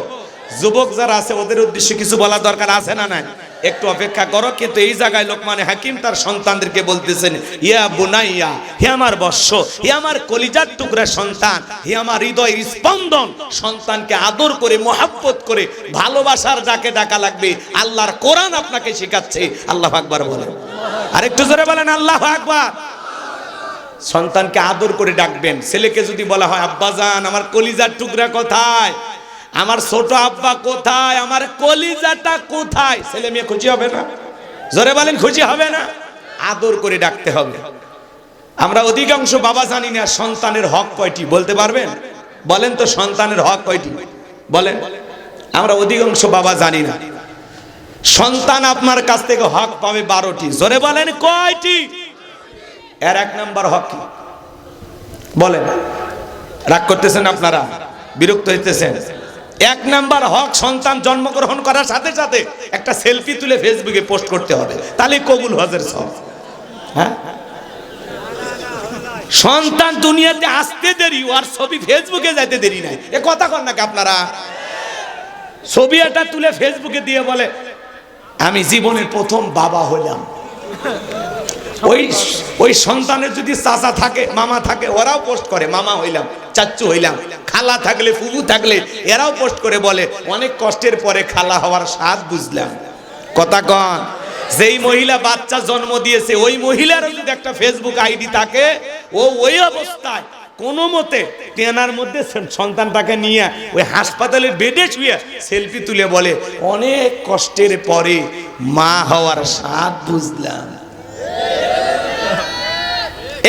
যুবক যারা আছে ওদের উদ্দেশ্যে কিছু বলা দরকার আছে না নাই? একটু অপেক্ষা করো। কিন্তু এই জায়গায় লোকমানে হাকিম তার সন্তানদেরকে বলতেছেন ইয়া বুনাইয়া, হে আমার বৎস, হে আমার কলিজার টুকরা সন্তান, হে আমার হৃদয়ের স্পন্দন। সন্তানকে আদর করে মহব্বত করে ভালোবাসার ডাকে ডাকা লাগবে। আল্লাহর কোরআন আপনাকে শেখাচ্ছে। আল্লাহু আকবার বলেন। আরেকটু জোরে বলেন আল্লাহু আকবার। সন্তানকে আদর করে ডাকবেন। ছেলেকে যদি বলা হয় আব্বাজান আমার কলিজার টুকরা কোথায়, আমার ছোট আব্বা কোথায়, আমার কলিজাটা কোথায়, ছেলে মেয়ে খুশি হবে না? জোরে বলেন খুশি হবে না? আদর করে ডাকতে হবে। আমরা অধিকাংশ বাবা জানি না সন্তানের হক কয়টি, বলতে পারবেন? বলেন তো সন্তানের হক কয়টি বলেন? আমরা অধিকাংশ বাবা জানি না। সন্তান আপনার কাছ থেকে হক পাবে 12টি। জোরে বলেন কয়টি? এর 1 নাম্বার হক কি বলেন? রাগ করতেছেন আপনারা, বিরক্ত হইতেছেন। 1 নাম্বার হক, সন্তান জন্মগ্রহণ করার সাথে সাথে একটা সেলফি তুলে ফেসবুকে পোস্ট করতে হবে, তাহলে কবুল হজের সব। হ্যাঁ, সন্তান দুনিয়াতে আসতে দেরি, আর ছবি ফেসবুকে যাইতে দেরি নাই। এ কথা কন নাকি আপনারা? ছবি একটা তুলে ফেসবুকে দিয়ে বলে আমি জীবনের প্রথম বাবা হলাম। ওই সন্তানের যদি চাচা থাকে, মামা থাকে, ওরাও পোস্ট করে মামা হইলাম, চাচ্চু হইলাম। খালা থাকলে, ফুফু থাকলে এরাও পোস্ট করে বলে অনেক কষ্টের পরে খালা হওয়ার স্বাদ বুঝলাম। কথা কন। যেই মহিলা বাচ্চা জন্ম দিয়েছে ওই মহিলারও যদি একটা ফেসবুক আইডি থাকে, ও ওই অবস্থায় কোনো মতে টেনার মধ্যে সন্তানটাকে নিয়ে ওই হাসপাতালের বেডে শুয়ে সেলফি তুলে বলে অনেক কষ্টের পরে মা হওয়ার স্বাদ বুঝলাম।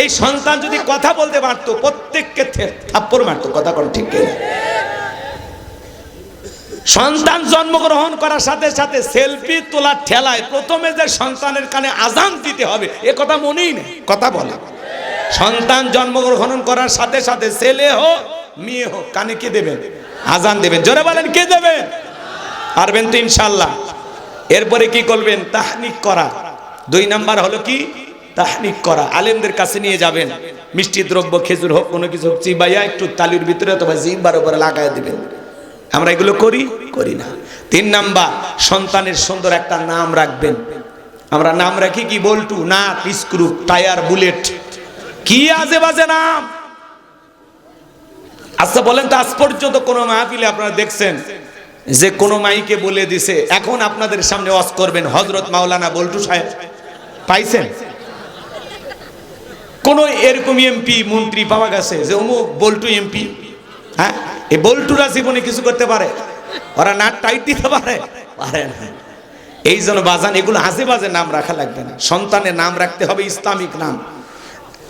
এই সন্তান যদি কথা বলতে পারতো প্রত্যেককে থাপ্পড় মারতো। কথা কোন ঠিক কিনা? সন্তান জন্মগ্রহণ করার সাথে সাথে সেলফি তোলার ঠেলায় প্রথমে যে সন্তানের কানে আজান দিতে হবে এ কথা মনেই নেই, কথা বলে। সন্তান জন্মগ্রহণ করার সাথে সাথে ছেলে হোক মেয়ে হোক কানে কে দেবেন? আজান দেবেন। জোরে বলেন কে দেবেন? পারবেন তো ইনশাআল্লাহ। এরপরে কি করবেন? তাহনিক করা। 2 নাম্বার হলো কি? তাহনিক করা। আলেমদের কাছে নিয়ে যাবেন, মিষ্টি দ্রব্য খেজুর হোক কোনো কিছু হোক চিবাইয়া একটু তালির ভিতরে অথবা জিহ্বার উপরে লাগায় দিবেন। আমরা এগুলো করি না। 3 নাম্বার, সন্তানের সুন্দর একটা নাম রাখবেন। আমরা নাম রাখি কি? বল্টু, নাট, স্ক্রু, টায়ার, বুলেট, কি আজে বাজে নাম। আচ্ছা বলেন তো, আজ পর্যন্ত কোন মাহফিলে আপনারা দেখছেন যে কোন মাইকে বলে দিছে এখন আপনাদের সামনে ওয়াজ করবেন হযরত মাওলানা বল্টু সাহেব? পাইছেন? কোন এরকম এমপি মন্ত্রী পাওয়া গেছে যে অমুক বল্টু এমপি? হ্যাঁ, এই বল্টুরা জীবনে কিছু করতে পারে? ওরা নাট টাইট দিতে পারে? পারে না। এই জন্য বাজান এগুলো আজে বাজে নাম রাখা লাগবে না। সন্তানের নাম রাখতে হবে ইসলামিক নাম।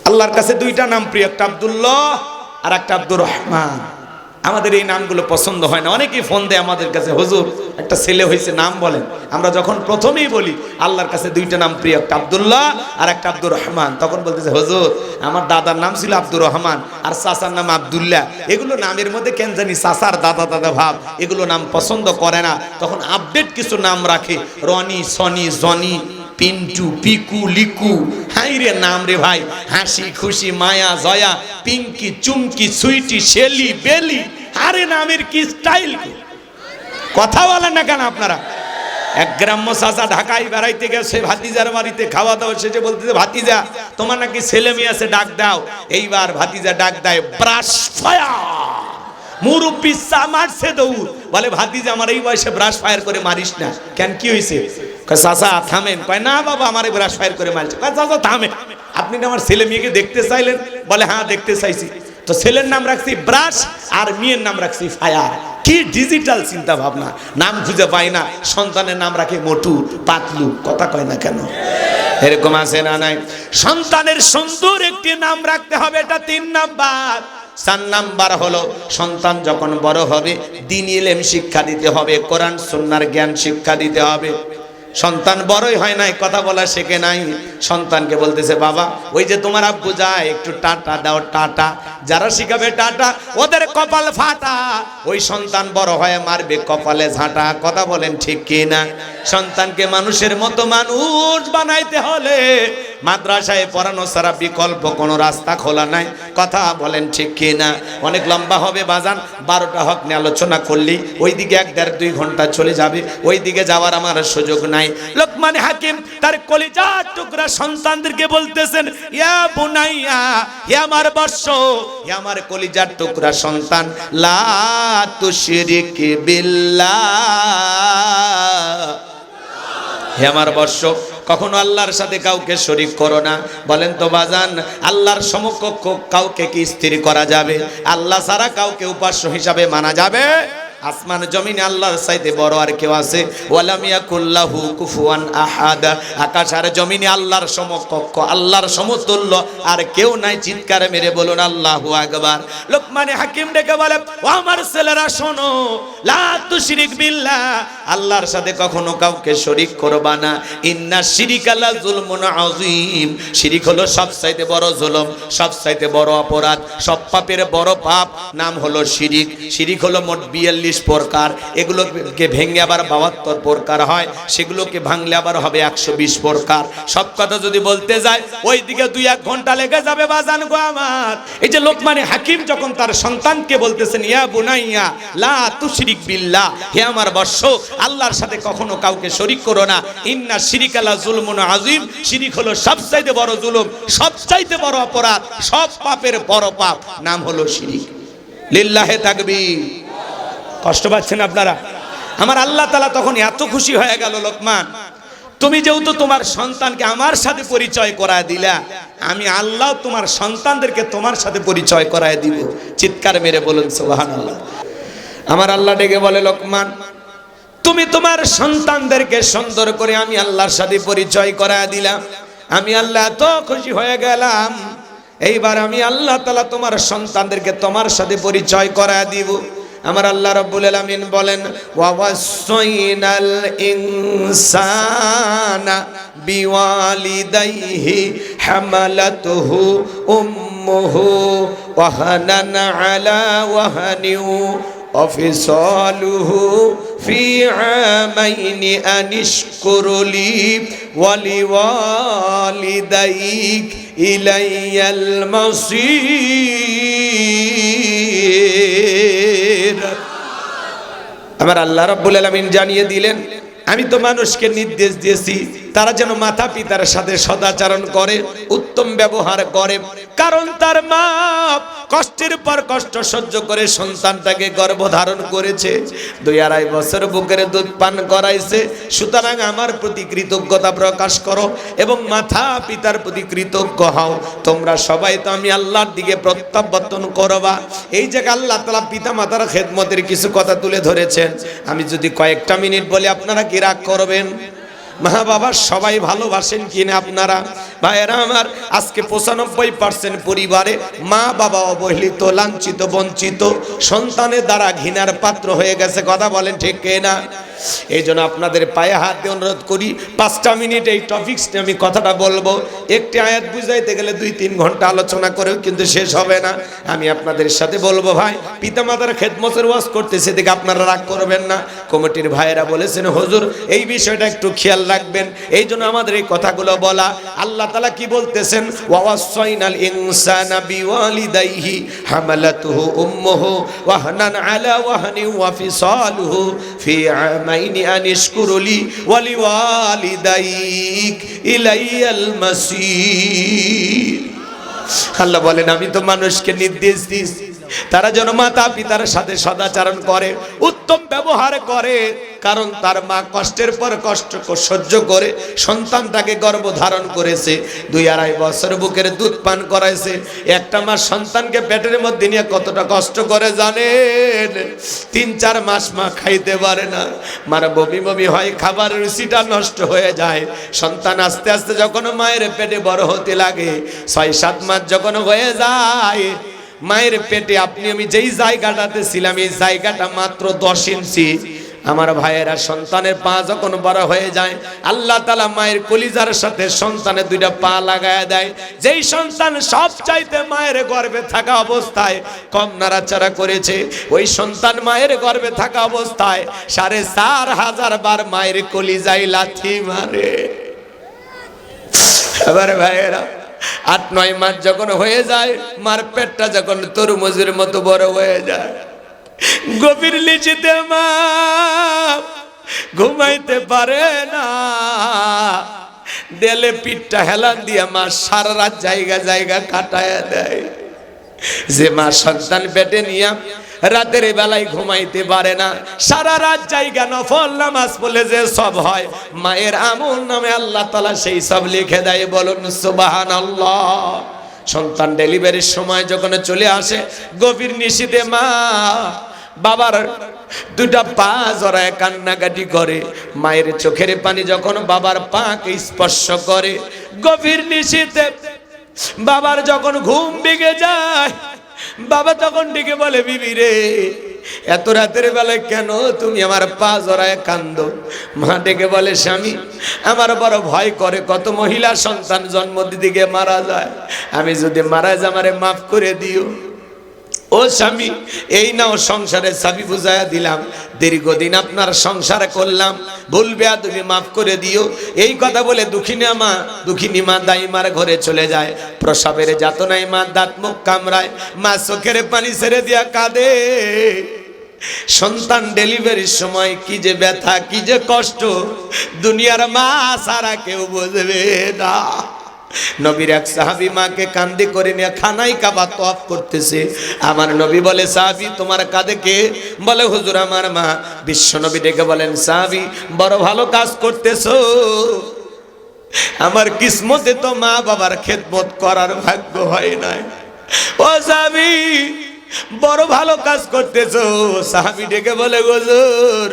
আল্লাহর কাছে 2টা নাম প্রিয়, একটা আব্দুল্লাহ আর একটা আব্দুর রহমান। আমাদের এই নামগুলো পছন্দ হয় না। অনেকেই ফোন দেয় আমাদের কাছে, হুজুর একটা ছেলে হয়েছে নাম বলেন। আমরা যখন প্রথমেই বলি আল্লাহর কাছে 2টা নাম প্রিয়, একটা আব্দুল্লাহ আর একটা আব্দুর রহমান, তখন বলতেছে হুজুর আমার দাদার নাম ছিল আব্দুর রহমান আর চাচার নাম আব্দুল্লাহ, এগুলো নামের মধ্যে কেন জানি চাচার দাদা দাদা ভাব, এগুলো নাম পছন্দ করে না। তখন আপডেট কিছু নাম রাখে, রনি, সনি, জনি, পিন্টু, পিকু, লিকু। হাই রে নাম রে ভাই, হাসি খুশি, মায়া, জয়া, পিঙ্কি, চুমকি, সুইটি, শেলি, বেলি। আরে নামের কি স্টাইল! কথা বলেন না কেন আপনারা? এক গ্রাম্য চাচা ঢাকায় বেড়াইতে গেছে, ভাতিজার বাড়িতে খাওয়া দাওয়া শেষে বলতেছে, ভাতিজা তোমার নাকি ছেলে মেয়ে আছে, ডাক দাও। এইবার ভাতিজা ডাক দেয় ব্রাশ ফায়ার। মুরব্বি চা মারছে দৌড়, বলে ভাতিজা আমার এই বয়সে ব্রাশ ফায়ার করে মারিস না। কেন, কি হয়েছে? চাচা থামেন। কয় না বাবা আমার ব্রাশ ফায়ার করে মারছে। কয় চাচা থামেন, আপনি না আমার ছেলে মেয়েকে দেখতে চাইলেন? বলে হ্যাঁ দেখতে চাইছি। তো ছেলের নাম রাখছি ব্রাশ আর মেয়ের নাম রাখছি ফায়ার। কি ডিজিটাল চিন্তা ভাবনা! নাম খুঁজে পাই না, সন্তানের নাম রাখে মোটু, পাতলু। কথা কয় না কেন? এরকম আছে না নাই? সন্তানের সুন্দর একটি নাম রাখতে হবে, এটা 3 নাম্বার। 4 নাম্বার হলো সন্তান যখন বড় হবে দ্বীনি ইলম শিক্ষা দিতে হবে, কোরআন সুন্নাহর জ্ঞান শিক্ষা দিতে হবে। সন্তান বড়ই হয় নাই, কথা বলা শেখে নাই, সন্তানকে বলতেছে বাবা ওই যে তোমার আব্বু যায় একটু টাটা দাও, টাটা। যারা শিখাবে টাটা ওদের কপাল ফাটা। ওই সন্তান বড় হয়ে মারবে কপালে ঝাঁটা। কথা বলেন ঠিক কি না? সন্তানকে মানুষের মতো মানুষ বানাইতে হলে মাদ্রাসায় পড়ানো ছাড়া বিকল্প কোনো রাস্তা খোলা নাই। কথা বলেন ঠিক কি না? অনেক লম্বা হবে বাজান, 12টা হক নিয়ে আলোচনা করলি ওইদিকে 1-1.5-2 ঘন্টা চলে যাবে, ওইদিকে যাওয়ার আমার সুযোগ নাই। লোকমান হাকিম তার কলিজার টুকরা সন্তানদেরকে বলতেছেন, ইয়া বুনাইয়া, হে আমার বৎস, হে আমার কলিজার টুকরা সন্তান, লা তুশরিক বিল্লাহ। হে আমার বৎস, কখনো আল্লাহর সাথে কাউকে শরীক করো না। বলেন তো বাজান, আল্লাহর সমকক্ষ কাউকে কি স্থির করা যাবে? আল্লাহ ছাড়া কাউকে উপাস্য হিসাবে মানা যাবে? আসমান জমিনে আল্লাহর চাইতে বড় আর কেউ আছে? ওয়ালাম ইয়াকুল্লাহু কুফুয়ান আহাদ। আকাশ আর জমিনে আল্লাহর সমকক্ষ, আল্লাহর সমতুল্য আর কেউ নাই। চিৎকার মেরে বলুন আল্লাহু আকবার। লোকমান হাকিম ডেকে বলে, ও আমার ছেলেরা শোনো, লা তুশরিক বিল্লাহ, আল্লাহর সাথে কখনো কাউকে শরীক করবা না। ইন্না শিরিকা লা যুলমুন আযীম, শিরিক হলো সবচাইতে বড় জুলুম, সবচাইতে বড় অপরাধ, সব পাপের বড় পাপ নাম হলো শিরিক। শিরিক হলো মোট 42 প্রকার। এগুলোকে ভেঙে আবার 72 প্রকার হয়, সেগুলোকে ভাঙলে আবার হবে 120 প্রকার। সব কথা যদি বলতে যায় ওইদিকে 2-1 ঘন্টা লেগে যাবে বাজান গো আমার। এই যে লোকমান হাকিম যখন তার সন্তানকে বলতেছেন, ইয়া বুনাইয়া লা তুশরিক বিল্লাহ, হে আমার বৎস, আল্লাহর সাথে কখনো কাউকে শরীক করো না। ইন্না শিরিকা লা যুলমুন আযীম, শিরিক হলো সবচাইতে বড় জুলুম, সবচাইতে বড় অপরাধ, সব পাপের বড় পাপ নাম হলো শিরিক। লিল্লাহে তাকবীর। কষ্ট পাচ্ছেন আপনারা? আমার আল্লাহ তাআলা তখন এত খুশি হয়ে গেল, লোকমান তুমি যেহেতু তোমার সন্তানকে আমার সাথে পরিচয় করায় দিলা, আমি আল্লাহ তোমার সন্তানদেরকে তোমার সাথে পরিচয় করায় দিব। চিৎকার মেরে বলুন সুবহানাল্লাহ। আমার আল্লাহ ডেকে বলে, লোকমান তুমি তোমার সন্তানদেরকে সুন্দর করে আমি আল্লাহর সাথে পরিচয় করায় দিলাম, আমি আল্লাহ এত খুশি হয়ে গেলাম। এইবার আমি আল্লাহ তাআলা তোমার সন্তানদেরকে তোমার সাথে পরিচয় করায় দিব। আমার আল্লাহ রাব্বুল আলামিন বলেন ওয়াওয়াসাইনাল ইনসানা বিওয়ালিদাইহি হামালাতুহু উম্মুহু ওয়াহানান আলা ওয়াহানিউ ওয়াফিসালুহু ফি আমাইনি আনিশকুরু লি ওয়ালিওয়ালিদাইক ইলাইয়াল মাসির। আমার আল্লাহ রাব্বুল আলামিন জানিয়ে দিলেন আমি তো মানুষকে নির্দেশ দিয়েছি তারা যেন মাতা পিতার সাথে সদাচরণ করে, উত্তম ব্যবহার করে, কারণ তার মা কষ্টের পর কষ্ট সহ্য করে সন্তানটাকে গর্ভধারণ করেছে, 2-2.5 বছর বুকের দুধ পান করাইছে। সুতরাং আমার প্রতি কৃতজ্ঞতা প্রকাশ করো এবং মাতা পিতার প্রতি কৃতজ্ঞ হও। তোমরা সবাই তো আমি আল্লাহর দিকে প্রত্যাবর্তন করবা। এই জায়গায় আল্লাহ তাআলা পিতা মাতার খেদমতের কিছু কথা তুলে ধরেছেন। আমি যদি কয়েকটা মিনিট বলে আপনারা কি রাগ করবেন? মা বাবা সবাই ভালোবাসেন কিনা আপনারা? ভাইয়েরা আমার, আজকে 95% পরিবারে মা বাবা অবহেলিত, লাঞ্ছিত, বঞ্চিত, সন্তানের দ্বারা ঘৃণার পাত্র হয়ে গেছে। কথা বলেন ঠিক কিনা? এই জন্য আপনাদের পায়ে হাত দিয়ে অনুরোধ করি 5টা মিনিট এই টপিকস নিয়ে আমি কথাটা বলবো। একটি আয়াত বুঝাইতে গেলে 2-3 ঘন্টা আলোচনা করেও কিন্তু শেষ হবে না। আমি আপনাদের সাথে বলবো ভাই, পিতামাতার খেদমতের ওয়াজ করতেছে দেখে আপনারা রাগ করবেন না। কমিটির ভাইয়েরা বলেছেন হুজুর এই বিষয়টা একটু খেয়াল রাখবেন, এই জন্য আমাদের এই কথাগুলো বলা। আল্লাহ তাআলা কি বলতেছেন? ওয়াসাইনাল ইনসানা বিওয়ালিদাইহি হামালাতুহু উম্মুহু ওয়াহনান আলা ওয়াহনি ওয়া ফিসালুহু ফি আমাইনি আনিশকুরু লি ওয়া লিওয়ালিদাইক ইলাইয়াল মাসির। আল্লাহ বলেন আমি তো মানুষকে নির্দেশ দিয়েছি তারা যেন মাতা পিতার সাথে সদাচরণ করে, উত্তম ব্যবহার করে, কারণ তার মা কষ্টের পর কষ্ট সহ্য করে সন্তানটাকে গর্ভধারণ করেছে, 2-2.5 বছর বুকের দুধ পান করাইছে। একটা মাস সন্তানকে পেটের মধ্যে নিয়ে কতটা কষ্ট করে জানেন? 3-4 মাস মা খাইতে পারে না, মার বমি বমি হয়, খাবারের রুচিটা নষ্ট হয়ে যায়। সন্তান আস্তে আস্তে যখন মায়ের পেটে বড় হতে লাগে, 6-7 মাস যখন হয়ে যায়, মায়ের পেটে আপনি আমি যেই জায়গাটাতে ছিলাম এই জায়গাটা মাত্র 10 ইঞ্চি। আমার ভাইয়েরা, সন্তানের পা যখন বড় হয়ে যায় আল্লাহ তাআলা মায়ের কলিজার সাথে সন্তানের 2টা পা লাগায় দেয়। যেই সন্তান সব চাইতে মায়ের গর্ভে থাকা অবস্থায় কম নাড়াচাড়া করেছে, ওই সন্তান মায়ের গর্ভে থাকা অবস্থায় 4500 বার মায়ের কলিজায় লাথি মারে। এবার ভাইয়েরা, 8-9 মাস যখন হয়ে যায়, মার পেটটা যখন তরমুজের মতো বড় হয়ে যায়, গভীর নিশিতে মা ঘুমাইতে পারে না, দেলে পিঠটা হেলান দিয়ে মা সারা রাত জায়গা জায়গা কাটায় দেয়। যে মা সন্তান পেটে নিয়ে রাতের বেলায় ঘুমাইতে পারে না, সারা রাত জায়গা নফল নামাজ পড়লে যে সব হয়, মায়ের আমল নামে আল্লাহ তাআলা সেই সব লিখে দেয়। বলুন সুবহানাল্লাহ। সন্তান ডেলিভারির সময় যখন চলে আসে, গভীর নিশিতে মা বাবার 2টা পা জড়ায় কান্নাকাটি করে। মায়ের চোখের পানি যখন বাবার পাকে স্পর্শ করে, গভীর নিশিতে বাবার যখন ঘুম ভেঙে যায়, বাবা তখন ডেকে বলে বিবি রে, এত রাতের বেলায় কেন তুমি আমার পা জড়ায় কান্দো? মা ডেকে বলে স্বামী আমার বড় ভয় করে, কত মহিলা সন্তান জন্ম দিতে গিয়ে মারা যায়, আমি যদি মারা যাই আমারে মাফ করে দিও। ও স্বামী, এই নাও সংসারের চাবি বুঝাইয়া দিলাম, দীর্ঘদিন আপনার সংসার করলাম, ভুলবে তুমি মাফ করে দিও। এই কথা বলে দুঃখিনী মা দাইমার ঘরে চলে যায়। প্রসবের যাতনায় মা দাঁত মুখ কামড়ায়, মা চোখের পানি ছেড়ে দিয়া কাঁদে। সন্তান ডেলিভারির সময় কি যে ব্যথা, কি যে কষ্ট, দুনিয়ার মা সারা কেউ বুঝবে না। নবীর এক সাহাবী মাকে কাঁদে করে নিয়ে খানায় কাবা তওয়াফ করতেছে। আমার নবী বলে সাহাবী তোমার কাঁদে কে? বলে হুজুর আমার মা। বিশ্ব নবী ডেকে বলেন সাহাবী বড় ভালো কাজ করতেছো, আমার কিসমতে তো মা বাবার খেদমত করার ভাগ্য হয় নাই। ও সাহাবী বড় ভালো কাজ করতেছো। সাহাবী ডেকে বলে হুজুর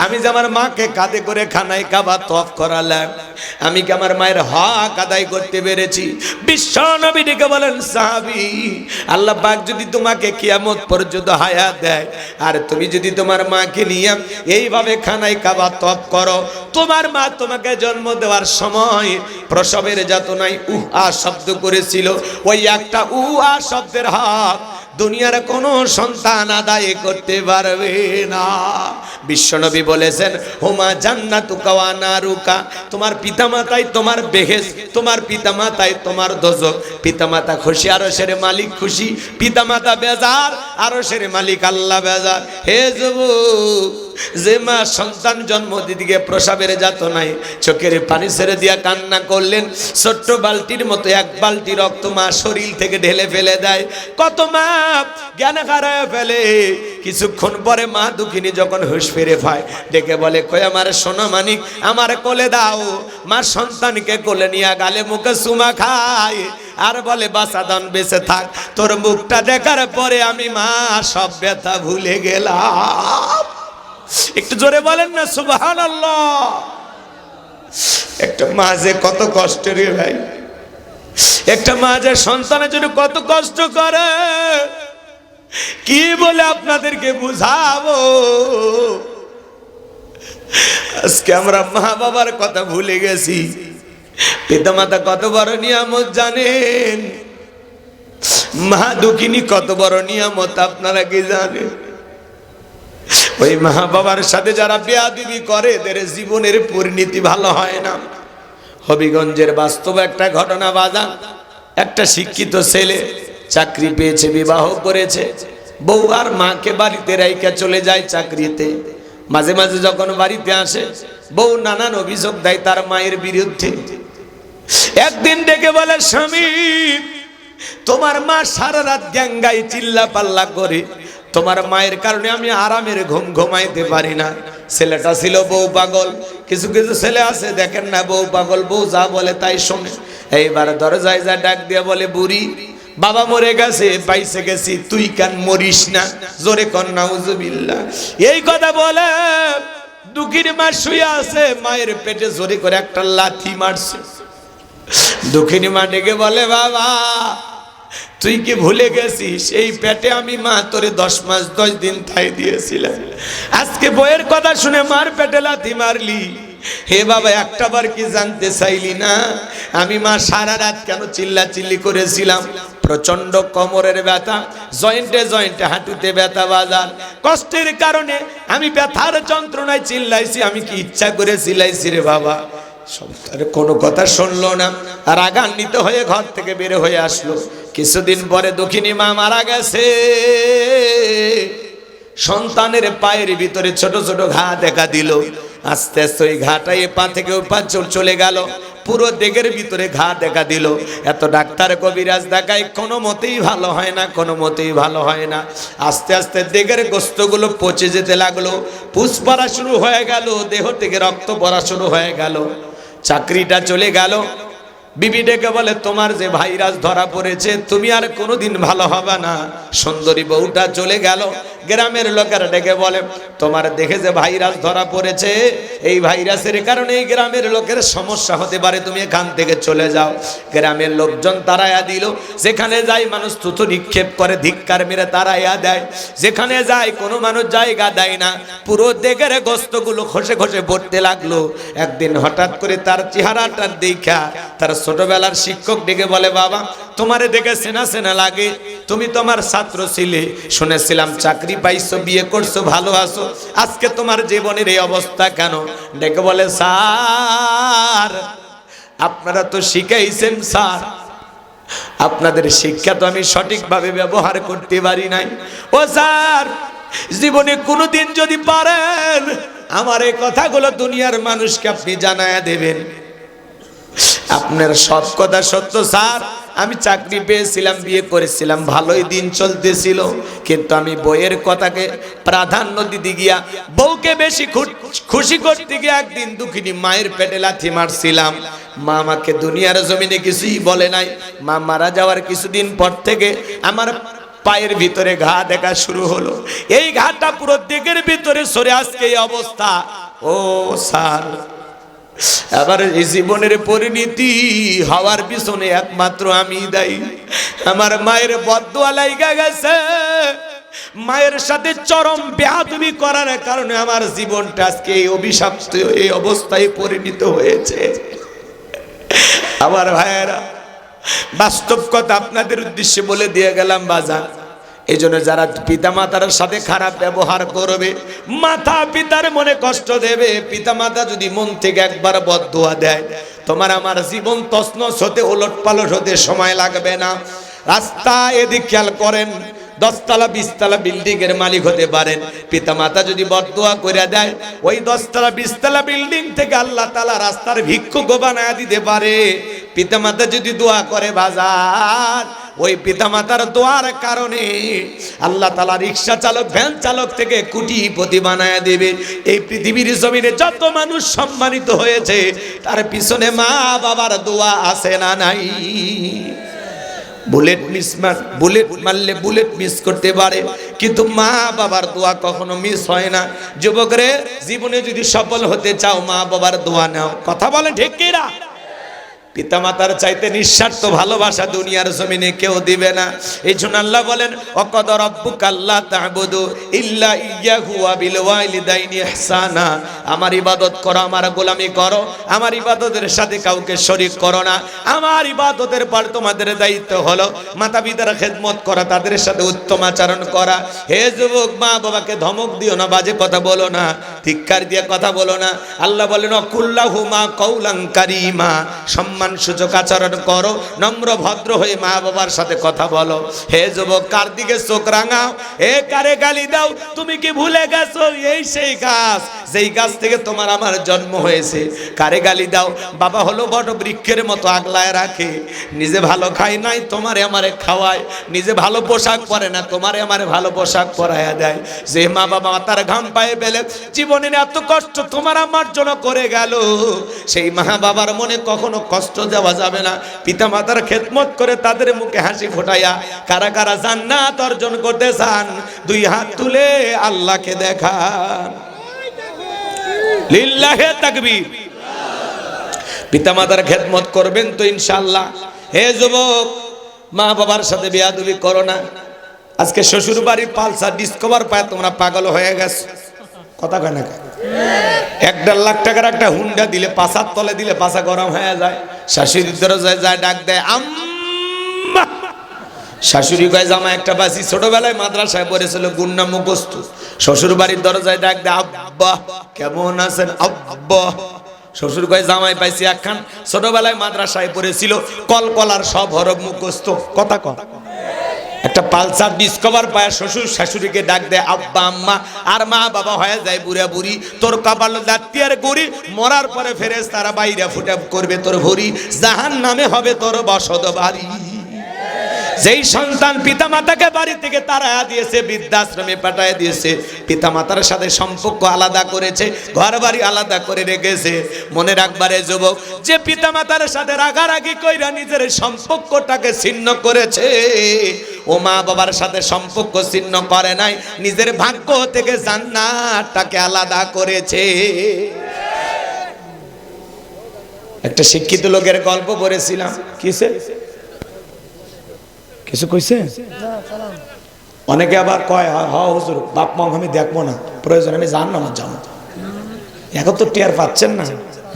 আমি যে আমার মাকে কাঁধে করে খানায় কাবা তফ করালাম, আমি কি আমার মায়ের হক আদায় করতে পেরেছি? বিশ্ব নবী ডেকে বলেন, সাহাবী, আল্লাহ পাক যদি তোমাকে কিয়ামত পর্যন্ত হায়াত দেয়, আর তুমি যদি তোমার মাকে নিয়ে এইভাবে খানায় কাবা তফ করো, তোমার মা তোমাকে জন্ম দেওয়ার সময় প্রসবের যাতনায় উহা শব্দ করেছিল, ওই একটা উহা শব্দের হক দুনিয়ার কোনো সন্তান আদায় করতে পারবে না। বিশ্বনবী বলেছেন, হুমা জান্নাতুকা ওয়া নারুকা, তোমার পিতামাতাই তোমার বেহেশত, তোমার পিতামাতাই তোমার দোজখ। পিতামাতা খুশি, আরশের মালিক খুশি। পিতামাতা বেজার, আরশের মালিক আল্লাহ বেজার। হে যুবক, যে মা সন্তান জন্ম দিদিকে প্রসবের যাতনায় চোখের পানি ছেড়ে দিয়া কান্না করলেন, ছোট্ট বালতির মতো এক বালতি রক্ত মা শরীর থেকে ঢেলে ফেলে দেয়। কত মা জ্ঞান হারায় ফেলে। কিছুক্ষণ পরে মা দুঃখিনী যখন হুঁশ ফিরে পায়, ডেকে বলে, কই আমার সোনা মানিক, আমার কোলে দাও। মা সন্তানকে কোলে নিয়ে গালে মুখে চুমা খায় আর বলে, বাঁচাদান বেঁচে থাক, তোর মুখটা দেখার পরে আমি মা সব ব্যথা ভুলে গেলাম। একটু জোরে বলেন না সুবহানাল্লাহ। একটা মা যে কত কষ্ট রে ভাই, একটা মা যে সন্তানের জন্য কত কষ্ট করে, কি বলে আপনাদেরকে বুঝাবো। আজকে আমরা মা বাবার কথা ভুলে গেছি। পিতামাতা কত বড় নিয়ামত জানেন? মা দুঃখিনী কত বড় নিয়ামত আপনারা কি জানেন? ওই মা বাবার সাথে যারা বেয়াদবি করে, এদের জীবনের পরিণতি ভালো হয় না। হবিগঞ্জের বাস্তব একটা ঘটনা বাজান। একটা শিক্ষিত ছেলে চাকরি পেয়েছে, বিবাহ করেছে, বউ আর মাকে বাড়িতে রাইখা চলে যায় চাকরিতে। মাঝে মাঝে যখন বাড়িতে আসে, বউ নানান অভিযোগ দেয় তার মায়ের বিরুদ্ধে। একদিন ডেকে বলে, স্বামী, তোমার মা সারা রাত গ্যাঙ্গাই চিল্লা পাল্লা করে, তোমার মায়ের কারণে আমি আরামের ঘুম ঘুমাইতে পারি না। ছেলেটা ছিল বউ পাগল। কিছু কিছু ছেলে আছে দেখেন না, বউ পাগল, বউ যা বলে তাই শোনে। এইবার দরজায় যা ডাক দিয়ে বলে, বুড়ি, বাবা মরে গেছে, পাইছে গেছি, তুই কেন মরিস না? জোরে কর নাউজুবিল্লাহ। এই কথা বলে দুঃখীর মা শুয়ে আছে, মায়ের পেটে জোরে করে একটা লাথি মারছে। দুঃখিনী মা ডেকে বলে, বাবা, তুই কি ভুলে গেছিস এই পেটে আমি মা তোরে 10 মাস 10 দিন ঠাই দিয়েছিলাম? আজকে বইয়ের কথা শুনে মার পেটে লাথি মারলি? হে বাবা, একটাবার কি জানতে চাইলি না আমি মা সারা রাত কেন চিল্লাচিল্লি করেছিলাম? প্রচন্ড কোমরের ব্যথা, জয়েন্টে জয়েন্টে হাঁটুতে ব্যথা, বাজার কষ্টের কারণে আমি ব্যথার যন্ত্রণায় চিল্লাইছি। আমি কি ইচ্ছা করে চিল্লাইছি রে বাবা? সন্তানের কোনো কথা শুনলো না, রাগান্বিত হয়ে ঘর থেকে বের হয়ে আসলো। কিছুদিন পরে দুঃখিনী মা মারা গেছে। সন্তানের পায়ের ভিতরে ছোট ছোট ঘা দেখা দিল। আস্তে আস্তে ওই ঘাটা এ পা থেকে ওই পা চলে গেল, পুরো দেগের ভিতরে ঘা দেখা দিল। এত ডাক্তার কবিরাজ দেখায়, কোনো মতেই ভালো হয় না, কোনো মতেই ভালো হয় না। আস্তে আস্তে দেগের গোস্তগুলো পচে যেতে লাগলো, পুষ পড়া শুরু হয়ে গেল, দেহ থেকে রক্ত পড়া শুরু হয়ে গেল। চাকরিটা চলে গেল। বিবি ডেকে বলে, তোমার যে ভাইরাস ধরা পড়েছে, তুমি আর কোনোদিন ভালো হবে না। সুন্দরী বউটা চলে গেল। গ্রামের লোকেরা ডেকে বলে, তোমার দেখে যে ভাইরাস ধরা পড়েছে, এই ভাইরাসের কারণে এই গ্রামের লোকের সমস্যা হতে পারে, তুমি এখান থেকে চলে যাও। গ্রামের লোকজন তাড়াইয়া দিল। যেখানে যায় মানুষ থুতু নিক্ষেপ করে, ধিক্কার মেরে তাড়াইয়া দেয়। যেখানে যায় কোনো মানুষ জায়গা দেয় না। পুরো দেগের গোস্তগুলো খসে খসে পড়তে লাগলো। একদিন হঠাৎ করে তার চেহারাটা দেখা তার ছোটবেলার শিক্ষক ডেকে বলে, বাবা, তোমারে দেখে চেনা চেনা লাগে, তুমি তোমার ছাত্র ছিলে, শুনেছিলাম চাকরি পাইছো, বিয়ে করছো, ভালো আছো, আজকে তোমার জীবনের এই অবস্থা কেন? ডেকে বলে, স্যার, আপনারা তো শিখাইছেন স্যার, আপনাদের শিক্ষা তো আমি সঠিকভাবে ব্যবহার করতে পারি নাই। ও স্যার, জীবনে কোনোদিন যদি পারেন আমার এই কথাগুলো দুনিয়ার মানুষকে আপনি জানায়া দেবেন। আপনার সব কথা সত্য স্যার, আমি চাকরি পেয়েছিলাম, বিয়ে করেছিলাম, ভালোই দিন চলতেছিল, কিন্তু আমি বইয়ের কথাকে প্রাধান্য দিতে গিয়া, বউকে বেশি খুশি করতে গিয়ে একদিন দুঃখিনী মায়ের পেটে লাথি মারছিলাম। মা আমাকে দুনিয়ার জমিনে কিছুই বলে নাই। মা মারা যাওয়ার কিছুদিন পর থেকে আমার পায়ের ভিতরে ঘা দেখা শুরু হলো। এই ঘাটা পুরো দিকের ভিতরে সরে আজকে এই অবস্থা। ও স্যার, আবার এই জীবনের পরিণতি হওয়ার পিছনে একমাত্র আমি দায়ী। আমার মায়ের বদদুয়া লাইগা গেছে, মায়ের সাথে চরম বেয়াদবি করার কারণে আমার জীবনটা আজকে এই অভিশপ্ত এই অবস্থায় পরিণত হয়েছে। আমার ভাইয়েরা, বাস্তব কথা আপনাদের উদ্দেশ্যে বলে দিয়ে গেলাম বাজার। এই জন্য যারা পিতা মাতার সাথে খারাপ ব্যবহার করবে, মাতা পিতার মনে কষ্ট দেবে, পিতা মাতা যদি মন থেকে একবার বদদুয়া দেয়, তোমার আমার জীবন তছনছ হতে ওলট পালট হতে সময় লাগবে না। রাস্তা এদিক খেয়াল করেন, 10 তলা 20 তলা বিল্ডিং এর মালিক হতে পারেন, পিতা মাতা যদি বদদুয়া করে দেয়, ওই 10 তলা 20 তলা বিল্ডিং থেকে আল্লাহ তাআলা রাস্তার ভিক্ষুক বানায় দিতে পারে। পিতা মাতা যদি দোয়া করে বাজার, ওই পিতা মাতার দোয়ার কারণে আল্লাহ তাআলা রিকশা চালক ভ্যান চালক থেকে কোটিপতি বানায় দেবে। এই পৃথিবীর জমিনে যত মানুষ সম্মানিত হয়েছে, তার পিছনে মা বাবার দোয়া আছে না নাই? বুলেট মারলে বুলেট মিস করতে পারে, কিন্তু মা বাবার দোয়া কখনো মিস হয় না। যুবকরে, জীবনে যদি সফল হতে চাও, মা বাবার দোয়া নাও। কথা বলেন ঠিক কি না? পিতা মাতার চাইতে নিঃস্বার্থ ভালোবাসা দুনিয়ার জমিনে কেউ দিবে না। এই জন্য আল্লাহ বলেন, ওয়াকাদা রাব্বুকা আল্লা তা'বুদু ইল্লা ইয়্যাহু ওয়া বিল ওয়ালিদাইনি ইহসানা। আমার ইবাদত করো, আমার গোলামি করো, আমার ইবাদতের সাথে কাউকে শরীক করো না। আমার ইবাদতের পর তোমাদের দায়িত্ব হলো মাতা পিতার খেদমত করা, তাদের সাথে উত্তম আচরণ করা। হে যুবক, মা বাবাকে ধমক দিও না, বাজে কথা বলো না, ধিক্কার দিয়ে কথা বলো না। আল্লাহ বলেন, ওয়াকুল্লাহুমা কাওলান কারীমা। সম্মান সূচক আচরণ করো, নম্র ভদ্র হয়ে মা বাবার সাথে কথা বলো। হে যুবক, কার দিকে চোখ রাঙাও, এ কারে গালি দাও? তুমি কি ভুলে গেছো এই সেই গাছ, যেই গাছ থেকে তোমার আমার জন্ম হয়েছে? কারে গালি দাও? বাবা হলো বট বৃক্ষের মতো আগলায় রাখে, নিজে ভালো খায় নাই, তোমারে আমারে খাওয়ায়। নিজে ভালো পোশাক পরে না, তোমারে আমারে ভালো পোশাক পরাইয়া দেয়। যে মা বাবা তার ঘাম পায়ে ফেলে জীবনের এত কষ্ট তোমার আমার জন্য করে গেল, সেই মা বাবার মনে কখনো কষ্ট দেওয়া যাবে না। পিতা মাতার খেদমত করে তাদের মুখে হাসি ফোটাইয়া কারা কারা জান্নাত অর্জন করতে চান, 2 হাত তুলে আল্লাহকে দেখান। লিল্লাহে তাকবীর। পিতা মাতার খেদমত করবেন তো ইনশাআল্লাহ। হে যুবক, মা বাবার সাথে বেয়াদবি করো না। আজকে শ্বশুর বাড়ির পালসার ডিসকভার পায় তোমরা পাগল হয়ে গেছো। কথা কয় না? 1.5 লাখ টাকার একটা হুন্ডা দিলে, পাছার তলে দিলে পাছা গরম হয়ে যায়। শাশুড়ির দরজায় যায়, ডাক দেয় আম্মা। শাশুড়ি কয় জামা একটা বাসি, ছোটবেলায় মাদ্রাসায় পড়েছিল গুন্না মুখস্থ। শ্বশুর বাড়ির দরজায় ডাক দেয় আব্বা, কেমন আছেন আব্বা? শ্বশুর কয় জামাই পাইছি একখান, ছোটবেলায় মাদ্রাসায় পড়েছিল, কলকলার সব হরফ মুখস্থ। কথা কয়। একটা পালসার ডিসকভার পায়, শ্বশুর শাশুড়িকে ডাক দেয় আব্বা আম্মা, আর মা বাবা হয়ে যায় বুড়া বুড়ি। তোর কপাল জাতিয়ার গুড়ি, মরার পরে ফেরেশতারা বাইরে ফুটা করবে তোর ভরি, জাহান্নামে হবে তোর বসত বাড়ি। যেই সন্তান পিতা মাতাকে বাড়ি থেকে তাড়ায়া দিয়েছে, বৃদ্ধাশ্রমে পাঠায় দিয়েছে, পিতা মাতার সাথে সম্পর্ক আলাদা করেছে, ঘর বাড়ি আলাদা করে রেখেছে, মনে রাখবারে যুবক, যে পিতা মাতার সাথে রাগারাগি কইরা নিজের সম্পর্কটাকে ছিন্ন করেছে, ও মা বাবার সাথে সম্পর্ক ছিন্ন করে নাই, নিজের ভাগ্য থেকে জান্নাতটাকে আলাদা করেছে। একটা শিক্ষিত লোকের গল্প পড়েছিলাম। কিসে কিছু কইছে? অনেকে আবার কয়, হ্যাঁ হুজুর, বাপ মা আমি দেখবো না, প্রয়োজন আমি জাহান্নামে যাবো। এখন তো টের পাচ্ছেন না,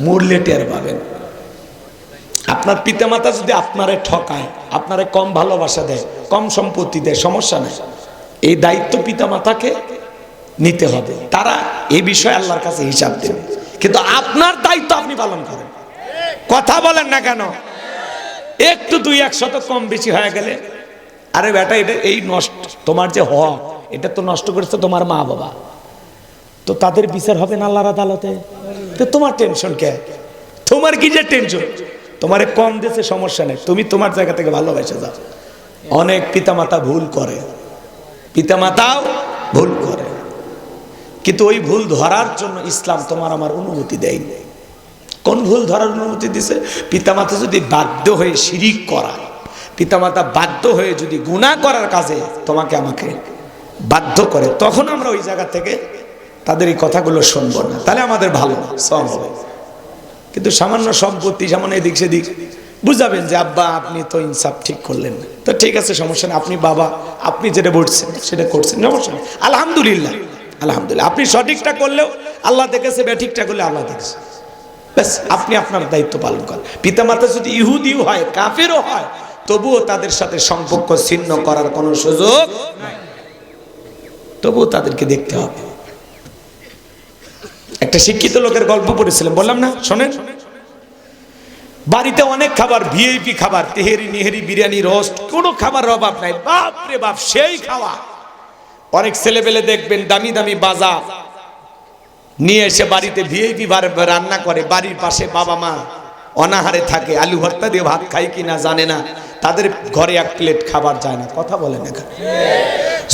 মরলে টের পাবেন। আপনার পিতা মাতা যদি আপনারে ঠকায়, আপনারে কম ভালোবাসা দেয়, কম সম্পত্তি দেয়, সমস্যা নেই, এই দায়িত্ব পিতা মাতাকে নিতে হবে। তারা এই বিষয়ে আল্লাহর কাছে হিসাব দেবে, কিন্তু আপনার দায়িত্ব আপনি পালন করেন। কথা বলেন না কেন? একটু 2-1 কম বেশি হয়ে গেলে, আরে বেটা এটা এই নষ্ট, তোমার যে হক এটা তো নষ্ট করেছে তোমার মা বাবা, তো তাদের বিচার হবে না আল্লাহর আদালতে। তো তোমার টেনশন কে? তোমার কি যে টেনশন? তোমারে কম দিয়েছে সমস্যা নেই, তুমি তোমার জায়গা থেকে ভালোবেসে যাও। অনেক পিতামাতা ভুল করে, পিতামাতাও ভুল করে, কিন্তু ওই ভুল ধরার জন্য ইসলাম তোমার আমার অনুমতি দেয়নি। কোন ভুল ধরার অনুমতি দিছে? পিতামাতা যদি বাধ্য হয়ে শিরিক করায়, পিতামাতা বাধ্য হয়ে যদি গুনাহ করার কাজে তোমাকে আমাকে বাধ্য করে, তখন আমরা ওই জায়গা থেকে তাদের এই কথাগুলো শুনবো না, তাহলে আমাদের ভালো সব হবে। কিন্তু সামান্য সম্পত্তি, সামান্য এদিক সেদিক বুঝাবেন যে আব্বা আপনি তো ইনসাফ ঠিক করলেন না, তো ঠিক আছে সমস্যা নেই, আপনি বাবা আপনি যেটা বলছেন সেটা করছেন, সমস্যা নেই, আলহামদুলিল্লাহ আলহামদুলিল্লাহ। আপনি সঠিকটা করলেও আল্লাহ দেখেছে, বেঠিকটা করলে আল্লাহ দেখেছে, ব্যাস আপনি আপনার দায়িত্ব পালন করেন। পিতামাতা যদি ইহুদিও হয়, কাফেরও হয়, তবুও তাদের সাথে সম্পর্ক ছিন্ন করার কোনো সুযোগ নাই, তবুও তাদেরকে দেখতে হবে। একটা শিক্ষিত লোকের গল্প পড়েছিলাম, বললাম না, শোনেন। বাড়িতে অনেক খাবার, ভিআইপি খাবার, তেহেরি নিহেরি বিরিয়ানি রোস্ট, কোনো খাবার অভাব নাই, বাপ রে বাপ সেই খাওয়া। অনেক ছেলেবেলে দেখবেন দামি দামি বাজার নিয়ে এসে বাড়িতে ভিআইপি রান্না করে, বাড়ির পাশে বাবা মা অনাহারে থাকে, আলু ভর্তা দিয়ে ভাত খাই কিনা জানে না, তাদের ঘরে এক প্লেট খাবার যায় না, কথা বলে না।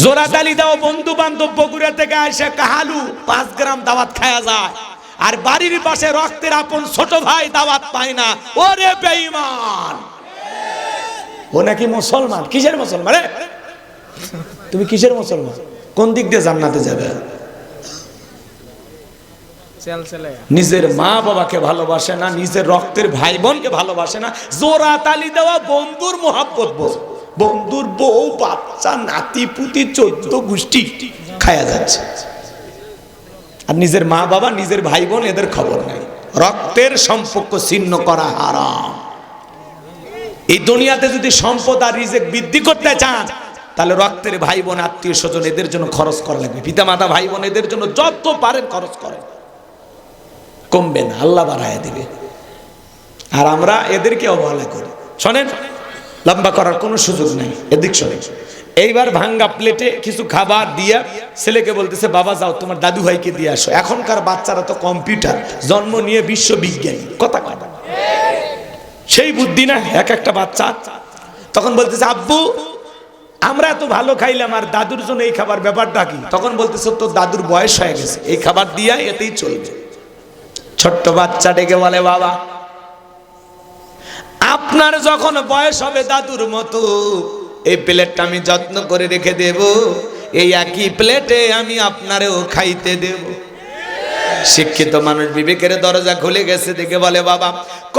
জোড়া তালি দাও, বন্ধু বান্ধব বগুড়া থেকে আসে কাহালু 5 গ্রাম দাওয়াত খায়া যায়, আর বাড়ির পাশে রক্তের আপন ছোট ভাই দাওয়াত পায় না, ওরে বেঈমান। ও নাকি মুসলমান। কিসের মুসলমান রে? তুমি কিসের মুসলমান? কোন দিক দিয়ে জান্নাতে যাবে? নিজের মা বাবাকে ভালোবাসে না, নিজের রক্তের ভাই বোনকে ভালোবাসে না, জোড়া তালি দেওয়া বন্ধুর মোহাব্বত বোঝ, বন্ধুর বউ বাচ্চা নাতি পুতি 14 গোষ্ঠী খায়া যাচ্ছে, আর নিজের মা বাবা নিজের ভাই বোন এদের খবর নাই। রক্তের সম্পর্ক ছিন্ন করা হারাম। এই দুনিয়াতে যদি সম্পদ আর রিজিক বৃদ্ধি করতে চান, তাহলে রক্তের ভাই বোন আত্মীয় স্বজন এদের জন্য খরচ করা লাগবে, পিতা মাতা ভাই বোন এদের জন্য যত পারেন খরচ করেন, কমবে না, আল্লাহ বাড়ায় দিবে। আর আমরা এদেরকে অবহেলা করি। শোনেন, লম্বা করার কোনো সুযোগ নাই, এদিক শোনেন। এইবার ভাঙ্গা প্লেটে কিছু খাবার দিয়া ছেলেকে বলতেছে, বাবা যাও তোমার দাদু ভাইকে দিয়ে আসো। এখনকার বাচ্চারা তো কম্পিউটার, জন্ম নিয়ে বিশ্ববিজ্ঞানী, কথা কথা সেই বুদ্ধি না এক একটা বাচ্চা। তখন বলতেছে, আব্বু আমরা এত ভালো খাইলাম, আর দাদুর জন্য এই খাবার ব্যাপারটা কি? তখন বলতেছে, তোর দাদুর বয়স হয়ে গেছে, এই খাবার দিয়া এতেই চলবে। ছোট্ট বাচ্চা ডেকে বলে, বাবা আপনার যখন বয়স হবে দাদুর মতো, এই প্লেটটা আমি যত্ন করে রেখে দেব, এই একই প্লেটে আমি আপনারেও খাইতে দেব। শিক্ষিত মানুষ বিবেকের দরজা খুলে গেছে, দেখে বলে, বাবা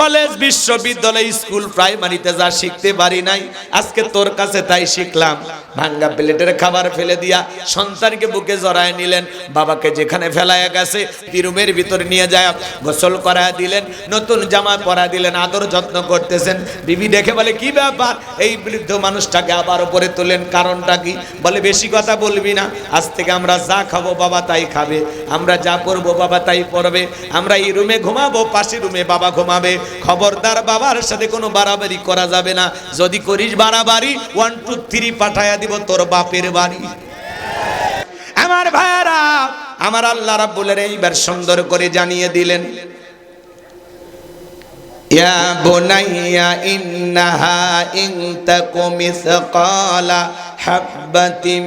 কলেজ বিশ্ববিদ্যালয় স্কুল প্রাইমারিতে যা শিখতে পারি নাই, আজকে তোর কাছে তাই শিখলাম। ভাঙ্গা প্লেটের খাবার ফেলে দিয়া সন্তানকে বুকে জড়ায় নিলেন, বাবাকে যেখানে ফেলাইয়া গেছে রুমের ভিতরে নিয়ে যায় গোসল করায় দিলেন, নতুন জামা পরা দিলেন, আদর যত্ন করতেছেন। বিবি দেখে বলে, কি ব্যাপার, এই বৃদ্ধ মানুষটাকে আবার উপরে তোলেন, কারণটা কি? বলে, বেশি কথা বলবি না, আজ থেকে আমরা যা খাবো বাবা তাই খাবে, আমরা যা করবো বাবা তাই পড়বে, আমরা এই রুমে ঘুমাবো, পাশের রুমে বাবা ঘুমাবে, খবরদার বাবার সাথে কোনো বাড়াবাড়ি করা যাবে না, যদি করিস বাড়াবাড়ি 1 2 3 পাঠায়া দিব তোর বাপের বাড়ি। আমার ভাইরা, আমার আল্লাহ রাব্বুল আলামিন এইবার সুন্দর করে জানিয়ে দিলেন, ইয়া বুনাইয়া ইন্নাহা ইন তাকু মিসকালা হাববাতিন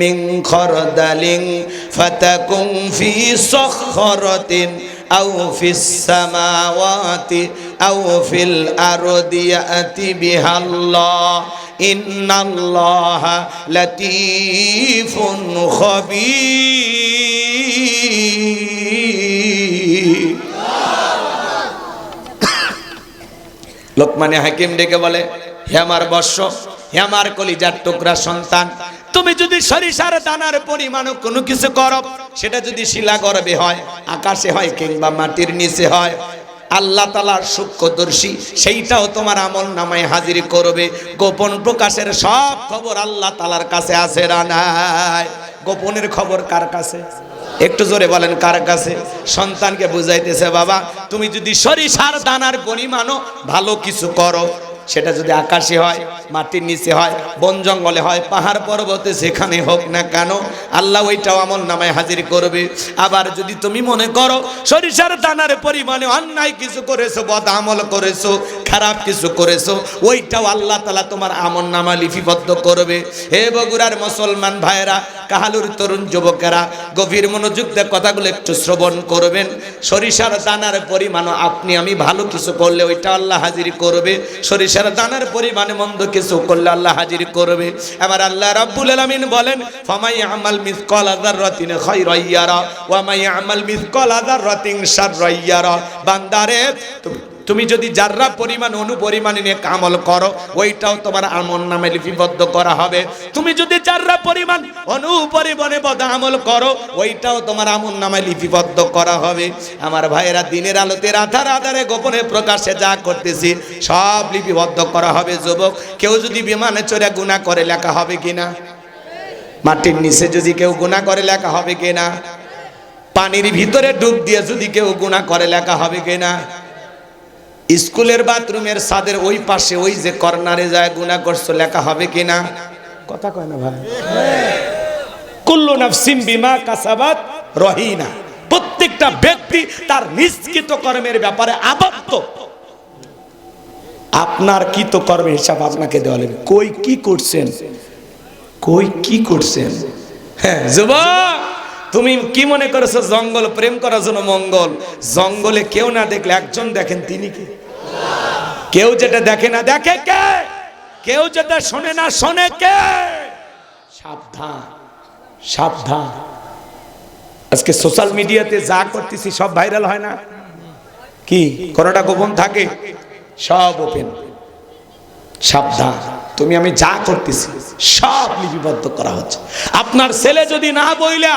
মিন খারদালিন ফাতাকুন ফি সাখরাতিন আও ফিস সামাওয়াতি আও ফিল আরদি ইয়াতি বিহাল্লাহ ইন্নাল্লাহা লাতীফুন খাবীর। লোকমানে হাকিম ডেকে বলে, হে আমার বর্ষ, হে আমার কলিজার টুকরা সন্তান, তুমি যদি সরিষার দানার পরিমাণ কোনো কিছু করো, সেটা যদি শিলা গর্ভে হয়, আকাশে হয়, কিংবা মাটির নিচে হয়, আল্লাহ তাআলার সূক্ষ্মদর্শী সেইটাও তোমার আমল নামায় হাজির করবে। গোপন প্রকাশের সব খবর আল্লাহ তাআলার কাছে আছে না নাই? গোপনের খবর কার কাছে? একটু জোরে বলেন, কার কাছে? সন্তানকে বুঝাইতেছে, বাবা তুমি যদি সরিষার দানার পরিমাণও ভালো কিছু করো, সেটা যদি আকাশে হয়, মাটির নিচে হয়, বন জঙ্গলে হয়, পাহাড় পর্বতে যেখানে হোক না কেন, আল্লাহ ওইটাও আমল নামায় হাজির করবে। আবার যদি তুমি মনে করো সরিষার দানার পরিমাণে অন্যায় কিছু করেছো, বদ আমল করেছো, খারাপ কিছু করেছো, ওইটাও আল্লাহ তাআলা তোমার আমল নামা লিপিবদ্ধ করবে। হে বগুড়ার মুসলমান ভাইরা, কাহালুর তরুণ যুবকেরা গভীর মনোযোগ দিয়ে কথাগুলো একটু শ্রবণ করবেন। সরিষার দানার পরিমাণ আপনি আমি ভালো কিছু করলে ওইটা আল্লাহ হাজির করবে, সরিষার দানার পরিমাণে মন্দ কিছু করলে আল্লাহ হাজির করবে। এবার আল্লাহ রাব্বুল আলামিন বলেন, ফামাই আমাল মিসকালা যাররাতিন খায়রান ইয়ারা ওয়া মাই আমাল মিসকালা যাররাতিন শাররান ইয়ারা। বান্দারে তুমি যদি যাররা পরিমাণ অনুপরিমাণে নিয়ে আমল করো ওইটাও তোমার আমলনামায় লিপিবদ্ধ করা হবে। তুমি যদি যাররা পরিমাণ অনুপরিমাণে বদ আমল করো ওইটাও তোমার আমলনামায় লিপিবদ্ধ করা হবে। আমার ভাইয়েরা, দিনের আলোতে রাধার আধারে গোপনে প্রকাশে যা করতেছি সব লিপিবদ্ধ করা হবে। যুবক, কেউ যদি বিমানে চড়ে গুনাহ করে লেখা হবে কিনা? মাটির নিচে যদি কেউ গুনাহ করে লেখা হবে কিনা? পানির ভিতরে ডুব দিয়ে যদি কেউ গুনাহ করে লেখা হবে কিনা? স্কুলের বাথরুমের ছাদের ওই পাশে ওই যে কর্নারে যায় গুনাহ করছো লেখা হবে কিনা? কথা কয় না ভাই? কুল্লু নাফসিন বিমা কাসাবাত রহিনা। প্রত্যেকটা ব্যক্তি তার নিষ্কৃত কর্মের ব্যাপারে আবদ্ধ। আপনার কৃত কর্মের হিসাব আপনাকে দেওয়া লাগবে। কই কি করছেন, কই কি করছেন? হ্যাঁ যুবক, তুমি কি মনে করেছো জঙ্গল প্রেম করার জন্য মঙ্গল? জঙ্গলে কেউ না দেখলে একজন দেখেন, তিনি কে? কেউ যেটা দেখে না দেখে কে? কেউ যেটা শোনে না শোনে কে? সাবধান, সাবধান। আজকে সোশ্যাল মিডিয়াতে যা করতেছি সব ভাইরাল হয় না কি? কোনটা গোপন থাকে? সব ওপেন। সাবধান, তুমি আমি যা করতেছি সব লিপিবদ্ধ করা হচ্ছে। আপনার ছেলে যদি না বইলা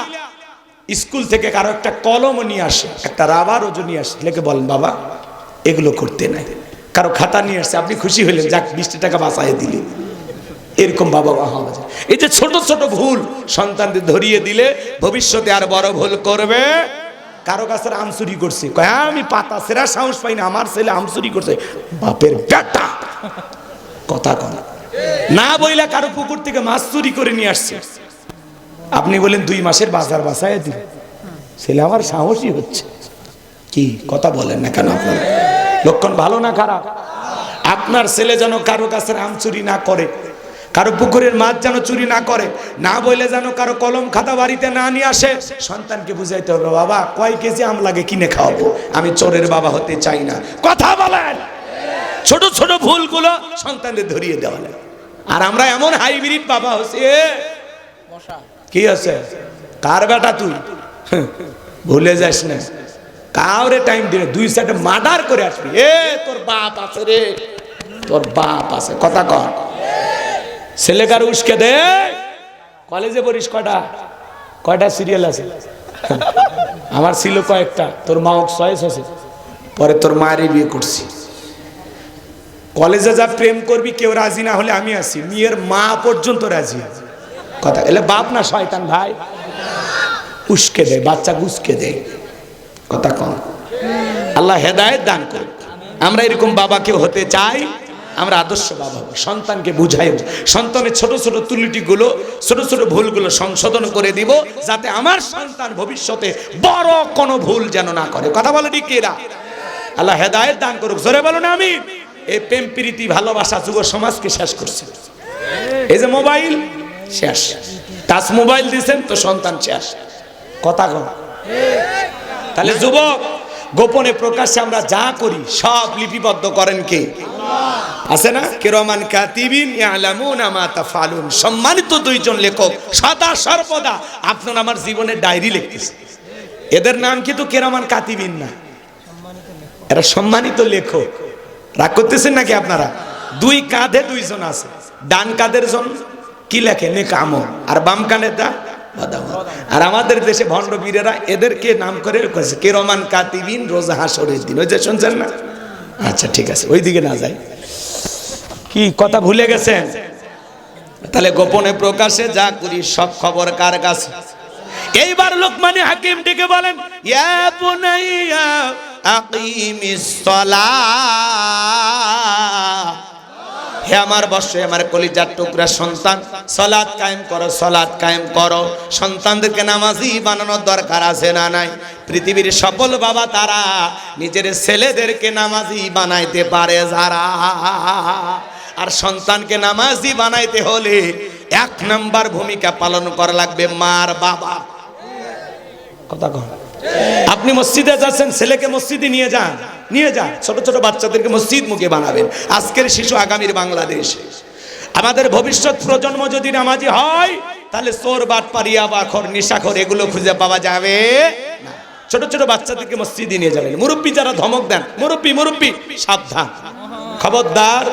স্কুল থেকে কারো একটা কলম নিয়ে আসে, একটা রাবারও নিয়ে আসে, লেখে বলেন বাবা এগুলো করতে নাই। কারো খাতা নিয়ে আসছে, আপনি খুশি হইলেন, যাক 20 টাকা বাঁচাইয়ে দিলে। এরকম বাবা হওয়া যায়। এই যে ছোট ছোট ভুল সন্তানদের ধরিয়ে দিলে ভবিষ্যতে আর বড় ভুল করবে। কারো গাছের আম চুরি করছে, কয় আমি পাতা সেরা সাহস পাই না, আমার ছেলে আম চুরি করছে। বাপের বেটা, কথা কন না বইলা কারো পুকুর থেকে মাছ চুরি করে নিয়ে আসছে, আপনি বলেন 2 মাসের বাজার বাঁচাইয়া দিল। ছেলে আমার সাহসী হচ্ছে। কি কথা বলেন না কেন? আপনার লক্ষণ ভালো না খারাপ? আপনার ছেলে যেন কারো গাছের আম চুরি না করে, কারো পুকুরের মাছ যেন চুরি না করে, না বইলে যেন কারো কলম খাতা বাড়িতে না নিয়ে আসে। সন্তানকে বুঝাইতে হবে, বাবা কয় কেজি আম লাগে কিনে খাওয়াবো, আমি চোরের বাবা হতে চাই না। কথা বলেন। ছোট ছোট ভুলগুলো সন্তানদের ধরিয়ে দেওয়া লাগে। আর আমরা এমন হাইব্রিড বাবা হচ্ছে, কি আছে কার বেটা তুই, ভুলে যাস না কাউরে টাইম দিলে 2 সাইডে মার্ডার করে আসবি। তোর বাপ আছে রে, তোর বাপ আছে। কথা কর। ছেলেকার উস্কে দে। কলেজে পড়িস কয়টা, কয়টা সিরিয়াল আছে? আমার ছিল কয়েকটা, তোর মা চয়েস আছে। পরে তোর মায়েরই বিয়ে করছি। কলেজে যা প্রেম করবি কেউ রাজি না হলে আমি আছি, মেয়ের মা পর্যন্ত রাজি। কথা এলে বাপ না শয়তান ভাই? উস্কে দেয়, বাচ্চা উস্কে দেয়। কথা কম। আল্লাহ হেদায়েত দান করুন। আমরা এরকম বাবা কেউ হতে চাই। আমরা আদর্শ বাবা হব। সন্তানকে বুঝাই, সন্তানের ছোট ছোট ত্রুটিগুলো, ছোট ছোট ভুলগুলো সংশোধন করে দিব, যাতে আমার সন্তান ভবিষ্যতে বড় কোনো ভুল যেন না করে। কথা বলে ঠিক এরা? আল্লাহ হেদায়েত দান করুক। জোরে বলো না আমি। এই প্রেম প্রীতি ভালোবাসা যুব সমাজকে শেষ করছে। এই যে মোবাইল শেষ, টাচ মোবাইল দিয়েছেন তো সন্তান শেষ। কথা কম। তাহলে যুবক, গোপনে প্রকাশ্যে আমরা যা করি সব লিপিবদ্ধ করেন কে? আছে না? কিরামান কাতিবিন ইয়ালামুনা মা তাফআলুন। সম্মানিত 2 জন লেখক সদা সর্বদা আপনার আমার জীবনের ডায়েরি লিখতেছে। এদের নাম কিন্তু কিরামান কাতিবিন না, এরা সম্মানিত লেখক। রাগ করতেছেন নাকি আপনারা? 2 কাঁধে 2 জন আছে। ডান কাঁধের জন কি লেখে? নেক আমল। আর বাম কাঁধেরটা বদামল। আর আমাদের দেশে ভণ্ড বীরেরা এদেরকে নাম করে কিরামান কাতিবিন রোজা হাসরের দিন। ওই যে শুনছেন না? আচ্ছা ঠিক আছে, ওইদিকে না যাই। কি কথা ভুলে গেছেন? তাহলে গোপনে প্রকাশে যা করি সব খবর কার কাছে? এইবার লোকমান হাকিম ডেকে বলেন, ইয়া বুনাইয়া আকিমিস সালাহ। হে আমার বর্ষে আমার কলিজার টুকরা সন্তান, সালাত কায়েম করো, সালাত কায়েম করো। সন্তানদেরকে নামাজি বানানোর দরকার আছে না নাই? পৃথিবীর সফল বাবা তারা নিজের ছেলেদেরকে নামাজি বানাইতে পারে যারা। আর সন্তানকে নামাজি বানাইতে হলে এক নাম্বার ভূমিকা পালন করা লাগবে মার বাবা। কথা কন। আপনি মসজিদে যাচ্ছেন, ছেলেকে মসজিদে নিয়ে যান, ছোট ছোট বাচ্চাদেরকে মসজিদ মুখে বানাবেন। আজকের শিশু আগামীর বাংলাদেশ। আমাদের ভবিষ্যৎ প্রজন্ম যদি নামাজি হয়, তাহলে চোর বাটপার ইয়াবাখর নেশাখোর এগুলো খুঁজে পাওয়া যাবে না। ছোট ছোট বাচ্চাদেরকে মসজিদে নিয়ে যাবেন। মুরব্বী যারা ধমক দেন, মুরব্বী সাবধান, খবরদার।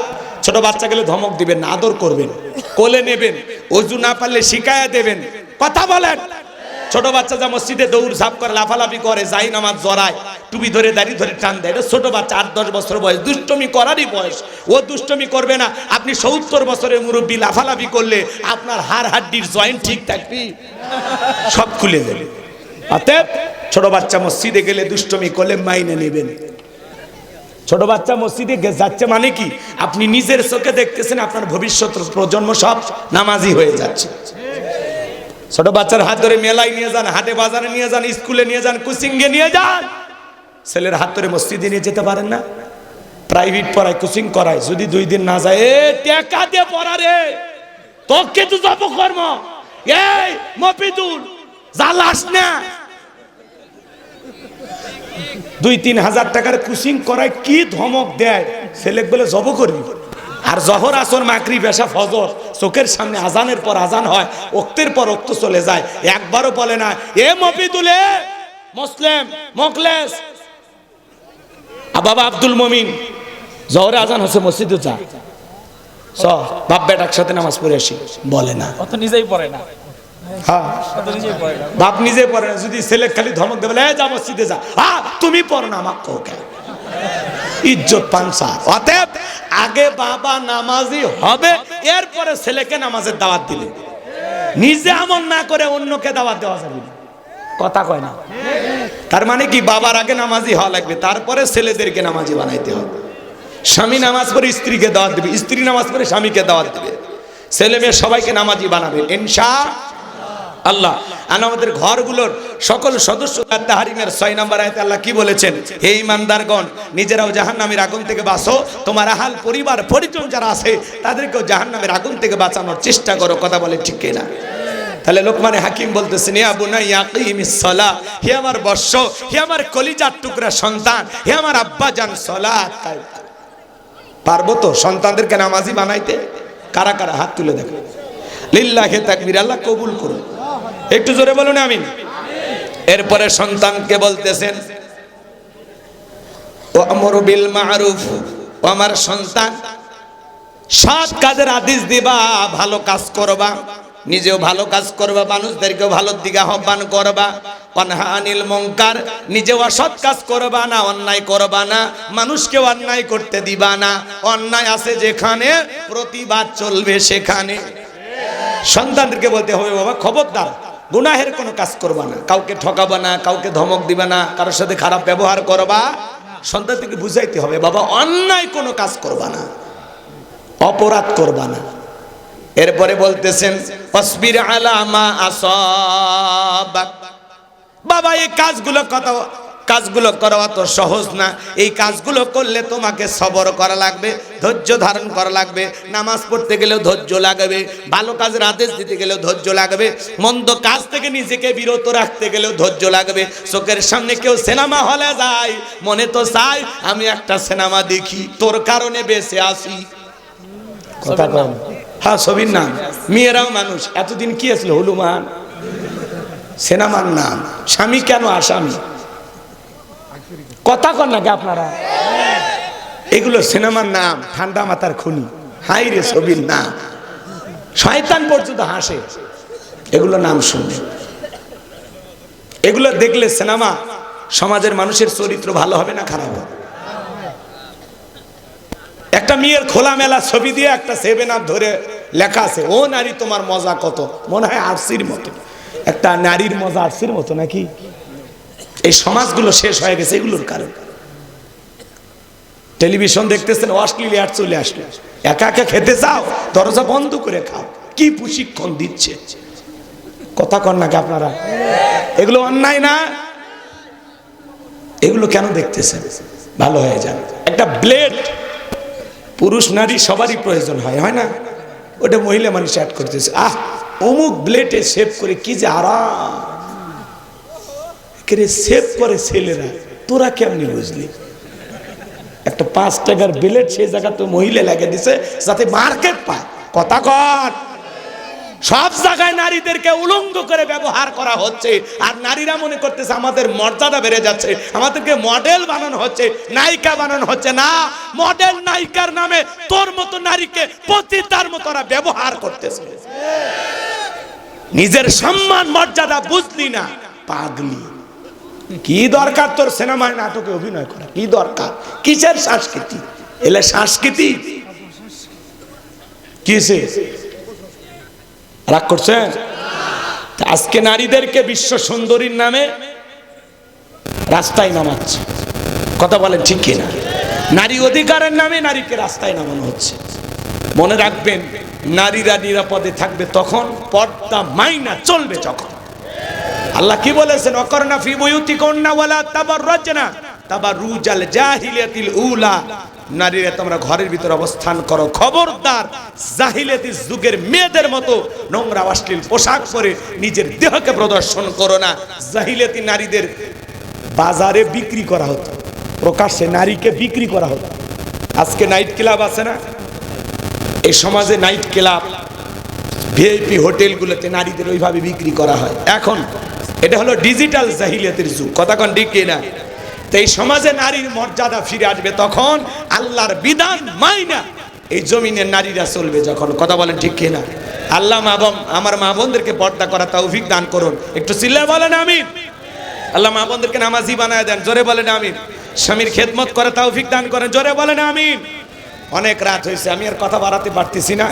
ছোট বাচ্চা গেলে ধমক দিবেন না, আদর করবেন, কোলে নেবেন, ওযু না পারলে শিখায়া দেবেন, কথা বলেন। ছোট বাচ্চা যা মসজিদে দৌড় ঝাঁপ করে, লাফালাফি করে, যাই নামাজ জড়ায়, টুপি ধরে দাড়ি ধরে টান দেয়, এটা ছোট বাচ্চা, 8-10 বছর বয়স, দুষ্টমি করারই বয়স। ও দুষ্টমি করবে না। আপনি 70 বছরের মুরব্বী লাফালাফি করলে আপনার হাড় হাড্ডির জয়েন্ট ঠিক থাকবে, সব খুলে দেবে। অতএব ছোট বাচ্চা মসজিদে গেলে দুষ্টমি করলে মাইনে নেবেন। ছোট বাচ্চা মসজিদে যাচ্ছে মানে কি, আপনি নিজের চোখে দেখতেছেন আপনার ভবিষ্যৎ প্রজন্ম সব নামাজি হয়ে যাচ্ছে। ছোট বাচ্চার হাত ধরে মেলায় নিয়ে যান, হাটে বাজারে নিয়ে যান, স্কুলে নিয়ে যান, কোচিংয়ে নিয়ে যান। ছেলের হাত ধরে মসজিদে নিয়ে যেতে পারেন না? প্রাইভেট পড়ায়, কোচিং করায়, যদি 2 দিন না যায়, এ টাকা দিয়ে পড়া রে, তোকে তো যাব কর্ম, এই মফিদুল জ্বালাস না। 2-3 হাজার টাকার কোচিং করায় কি ধমক দেয়, ছেলে বলে জব করবি। আর জহর আসর মাগরিব এশা ফজর চোখের সামনে আজানের পর আজান হয়, ওক্তের পর ওক্ত চলে যায়, একবারও বলে না এ মফিদুলে মুসলিম মুখলেস বাবা আব্দুল মমিন জহরে আজান হচ্ছে মসজিদে যা, বাপ বেটা একসাথে নামাজ পড়ে আসি, বলে না। অত নিজেই পড়ে না। হ্যাঁ, বাপ নিজে পড়ে না। যদি ছেলে খালি ধমক দেবে, যা মসজিদে যা, তুমি পড়ো না, আমাকে কোকে ইজ্জত পানসা। অতএব আগে বাবা নামাজি হবে, এরপরে ছেলেকে নামাজের দাওয়াত দিলে। নিজে আমল না করে অন্যকে দাওয়াত দেওয়া যাবে না, কথা কয় না। তার মানে কি, বাবার আগে নামাজি হওয়া লাগবে, তারপরে ছেলেদেরকে নামাজি বানাইতে হবে। স্বামী নামাজ পড়ে স্ত্রীকে দাওয়াত দিবে, স্ত্রী নামাজ পড়ে স্বামীকে দাওয়াত দিবে, ছেলে মেয়ে সবাইকে নামাজি বানাবে ইনশাআল্লাহ। আমাদের ঘরগুলোর সকল সদস্য তাহরিমের 6 নম্বর আয়াতে আল্লাহ কি বলেছেন, হে ঈমানদারগণ, নিজেরাও জাহান্নামের আগুন থেকে বাঁচো, তোমার আহাল পরিবার পরিজন যারা আছে তাদেরকেও জাহান্নামের আগুন থেকে বাঁচানোর চেষ্টা করো। কথা বলে ঠিক কিনা? তাহলে লোকমানে হাকিম বলতেছেন, ইয়া বুনাইয়া আকিমিস সালাহ, হে আমার বৎস, হে আমার কলিজার টুকরা সন্তান, হে আমার আব্বা জান, সালাত কায়েম। পারবো তো সন্তানদেরকে নামাজি বানাইতে? কারা কারা হাত তুলে দেখো। লিল্লাহি তাকবীর, আল্লাহ কবুল করুন। একটু জোরে বলুন আমিন। এরপরে সন্তানকে বলতেছেন, ওয়ামরু বিল মারুফ, ও আমার সন্তান, সৎ কাজের আদেশ দিবা, ভালো কাজ করবা, নিজেও ভালো কাজ করবা, মানুষদেরকেও ভালোর দিকে আহ্বান করবা। ওয়ানহা আনিল মুনকার, নিজেও অসৎ কাজ করবা না, অন্যায় করবা না, মানুষকেও অন্যায় করতে দিবা না। অন্যায় আছে যেখানে, প্রতিবাদ চলবে সেখানে। সন্তানদেরকে বলতে হবে, বাবা খবরদার গুনাহের কোনো কাজ করবা না, কাউকে ঠকাবা না, কাউকে ধমক দিবা না, কারোর সাথে খারাপ ব্যবহার করবা। সন্তানদেরকে বুঝাইতে হবে, বাবা অন্যায় কোনো কাজ করবা না, অপরাধ করবা না। এরপরে বলতেছেন, আসবির আলা মা আসাবাক, বাবা এই কাজগুলো করা অত সহজ না। এই কাজগুলো করলে তোমাকে সবর করা লাগবে, ধৈর্য ধারণ করা লাগবে। নামাজ পড়তে গেলেও ধৈর্য লাগবে, ভালো কাজের আদেশ দিতে গেলেও ধৈর্য লাগবে, মন্দ কাজ থেকে নিজেকে বিরত রাখতে গেলেও ধৈর্য লাগবে। চোখের সামনে কেউ সিনেমা হলে যায়, মনে তো চাই আমি একটা সিনেমা দেখি, তোর কারণে বেঁচে আসি। কথা কম। হ্যাঁ, ছবির নাম। মেয়েরাও মানুষ। এতদিন কি আসলো, হলুমান সিনেমার নাম, স্বামী কেন আসামি? কথা কন নাকি আপনারা? এগুলো সিনেমার নাম, ঠান্ডা মাথার খুনি। হাই রে ছবির নাম, শয়তান পর্যন্ত হাসে এগুলো নাম শুনে। এগুলো দেখলে সিনেমা, সমাজের মানুষের চরিত্র ভালো হবে না খারাপ হবে? একটা মেয়ের খোলামেলা ছবি দিয়ে একটা 7 আপ ধরে লেখা আছে, ও নারী তোমার মজা কত, মনে হয় আরসির মতো। একটা নারীর মজা আরসির মতো নাকি? এই সমাজগুলো শেষ হয়ে গেছে এগুলোর কারণে। টেলিভিশন দেখতেছেন, অশ্লীল অ্যাড চলে আসলো, একা একা খেতে চাও, দরজা বন্ধ করে খাও। কি প্রশিক্ষণ দিচ্ছে, কথা কন নাকি আপনারা? এগুলো অন্যায় না? এগুলো কেন দেখতেছেন? ভালো হয়ে যান। একটা ব্লেড পুরুষ নারী সবারই প্রয়োজন হয়, হয় না? ওটা মহিলা মানুষ অ্যাড করতেছে। অমুক ব্লেডে সেভ করে কি যে আরাম সেভ করে ছেলেরা, তোরা কেমনি বুঝলি? একটা 5 টাকার ব্লেড সেই জায়গা তো মহিলা লাগিয়ে দিছে যাতে মার্কেট পায়। কথা কর, সব জায়গায় নারীদেরকে উলঙ্গ করে ব্যবহার করা হচ্ছে, আর নারীরা মনে করতেছে আমাদের মর্যাদা বেড়ে যাচ্ছে, আমাদেরকে মডেল বানানো হচ্ছে, নায়িকা বানানো হচ্ছে। না, মডেল নায়িকার নামে তোর মতো নারীকে পতিতার মতো ওরা ব্যবহার করতেছে। নিজের সম্মান মর্যাদা বুঝলি না, পাগলি। কি দরকার তোর সিনেমায় নাটকে অভিনয় করা? কি দরকার? কিসের সংস্কৃতি? এলে সংস্কৃতি কিসে রাগ করছেন? আজকে নারীদেরকে বিশ্ব সুন্দরীর নামে রাস্তায় নামাচ্ছে। কথা বলেন ঠিক কিনা? নারী অধিকারের নামে নারীকে রাস্তায় নামানো হচ্ছে। মনে রাখবেন, নারীরা নিরাপদে থাকবে তখন, পর্দা মাইনা চলবে যখন। আল্লাহ কি বলেছেন? অকরনা ফি বুয়ুতিকুন্না ওয়ালা তাবাররাজনা তাবাররুজাল জাহিলিয়াতিল উলা। নারীরা তোমরা ঘরের ভিতর অবস্থান করো, খবরদার জাহিলিয়াতি যুগের মেয়েদের মতো নোংরা অশ্লীল পোশাক পরে নিজের দেহকে প্রদর্শন করো না। জাহিলিয়াতি নারীদের বাজারে বিক্রি করা হতো, প্রকাশ্যে নারীকে বিক্রি করা হতো। আজকে নাইট ক্লাব আছে না, এই সমাজে নাইট ক্লাব, ভিআইপি হোটেলগুলোতে নারীদের ওইভাবে বিক্রি করা হয়। এখন এটা হলো ডিজিটাল জাহিলিয়াতের যুগ। কথা কোন ঠিক কিনা? তো এই সমাজে নারীর মর্যাদা ফিরে আসবে তখন, আল্লাহর বিধান মাইনা এই জমিনের নারীরা চলবে যখন। কথা বলেন ঠিক কিনা? আল্লাহ আমার মা বোনদেরকে পর্দা করা তৌফিক দান করুন। একটু চিল্লায় বলেন আমিন। আল্লাহ মা বোনদেরকে নামাজি বানায় দেন, জোরে বলেন আমিন। স্বামীর খেদমত করে তৌফিক দান করেন, জোরে বলেন আমিন। অনেক রাত হয়েছে, আমি আর কথা বাড়াতে পারতেছি না।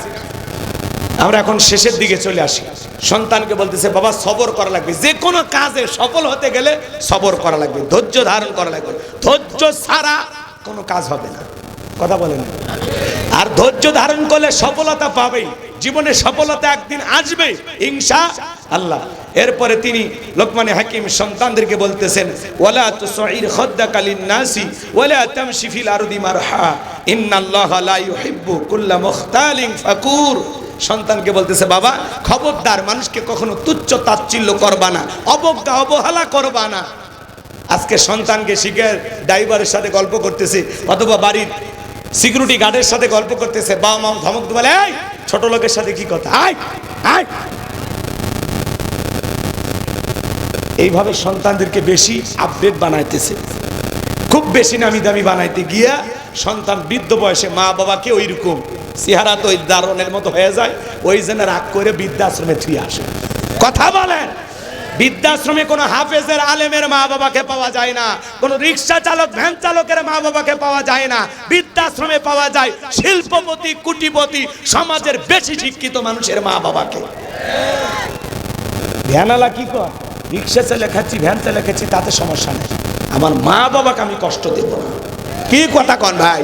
আমরা এখন শেষের দিকে চলে আসি। সন্তানকে বলতেছে, বাবা সবর করা লাগবে, যে কোনো কাজে সফল হতে গেলে সবর করা লাগবে, ধৈর্য ধারণ করা লাগবে। ধৈর্য ছাড়া কোনো কাজ হবে না। কথা বলেন। আর ধৈর্য ধারণ করলে সফলতা পাবেই, জীবনে সফলতা একদিন আসবে ইনশাআল্লাহ। এরপরে তিনি লোকমানে হাকিম সন্তানদেরকে বলতেছেন, ওয়ালা তুসাইর খাদ্দাকা লিন-নাসি ওয়ালা তামশি ফিল আরদি মারহা ইন্নাল্লাহা লা ইউহিব্বু কুল্লা মুখতালিন ফাকুর। সন্তানকে বলতেছে, বাবা খবরদার মানুষকে কখনো তুচ্ছ তাচ্ছিল্য করবা না, অবজ্ঞা অবহেলা করবা না। আজকে সন্তানকে শিখে ড্রাইভারের সাথে গল্প করতেছে, অথবা বাড়ির সিকিউরিটি গার্ডের সাথে গল্প করতেছে, বাবা মা ধমক দিয়ে বলে, এই ছোট লোকের সাথে কি কথা, আয় আয়। এইভাবে সন্তানদেরকে বেশি আপডেট বানাইতেছে, খুব বেশি নামি দামি বানাইতে গিয়া সন্তান বৃদ্ধ বয়সে মা বাবাকে ওই রকম চেহারা তো ওই দারুণের মতো হয়ে যায়, ওই জন্য রাগ করে বৃদ্ধাশ্রমে থুয়ে আসে। কথা বলেন। বৃদ্ধাশ্রমে কোনো হাফেজের আলেমের মা বাবাকে পাওয়া যায় না, কোনো রিক্সা চালক ভ্যান চালকের মা বাবাকে পাওয়া যায় না। বৃদ্ধাশ্রমে পাওয়া যায় শিল্পপতি কুটিপতি সমাজের বেশি শিক্ষিত মানুষের মা বাবাকে। ভ্যানালা কি কর, রিক্সা চালে খাচ্ছি ভ্যান চালে খাচ্ছি তাতে সমস্যা নেই, আমার মা বাবাকে আমি কষ্ট দেব না। কি কথা কন ভাই?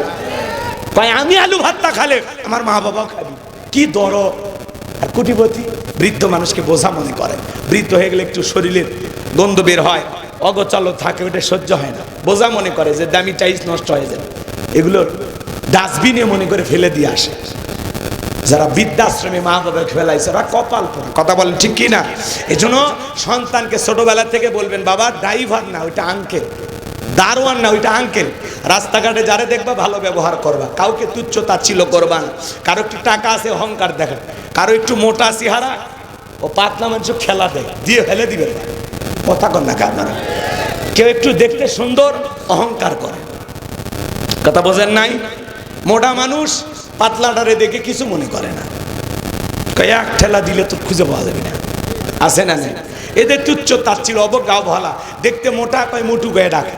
ভাই আমি আলু ভাতটা খালে আমার মা বাবাও খাবি, কি দরদ। আর কুটিপতি বৃদ্ধ মানুষকে বোঝা মনে করে, বৃদ্ধ হয়ে গেলে একটু শরীরের গন্ধ বের হয়, অগোচর থাকে, ওটা সহ্য হয় না, বোঝা মনে করে যে দামি টাইস নষ্ট হয়ে যাবে, এগুলোর ডাস্টবিনে মনে করে ফেলে দিয়ে আসে। যারা বৃদ্ধাশ্রমে মা বাবাকে ফেলাইছে ওরা কপাল পরে। কথা বলেন ঠিক কি না? এজন্য সন্তানকে ছোটবেলা থেকে বলবেন, বাবা ড্রাইভার না ওইটা আঙ্কেল, দারোয়ান না ওইটা আঙ্কেল। রাস্তাঘাটে যারা দেখবা ভালো ব্যবহার করবা, কাউকে তুচ্ছ তাচ্ছিল্য করবা না। কারো একটু টাকা আছে অহংকার দেখা, কারো একটু মোটা চেহারা ও পাতলা মানুষ খেলা দেয় দিয়ে ফেলে দিবে। কথা কন না আপনারা? কেউ একটু দেখতে সুন্দর অহংকার করে, কথা বোঝেন নাই? মোটা মানুষ পাতলাটারে দেখে কিছু মনে করে না, এক ঠেলা দিলে তো খুঁজে পাওয়া যাবে না, আছে না নেই? এদের তুচ্ছ তাচ্ছিল্য অবজ্ঞা অবহেলা। দেখতে মোটা কয় মোটু গয়ে ডাকে,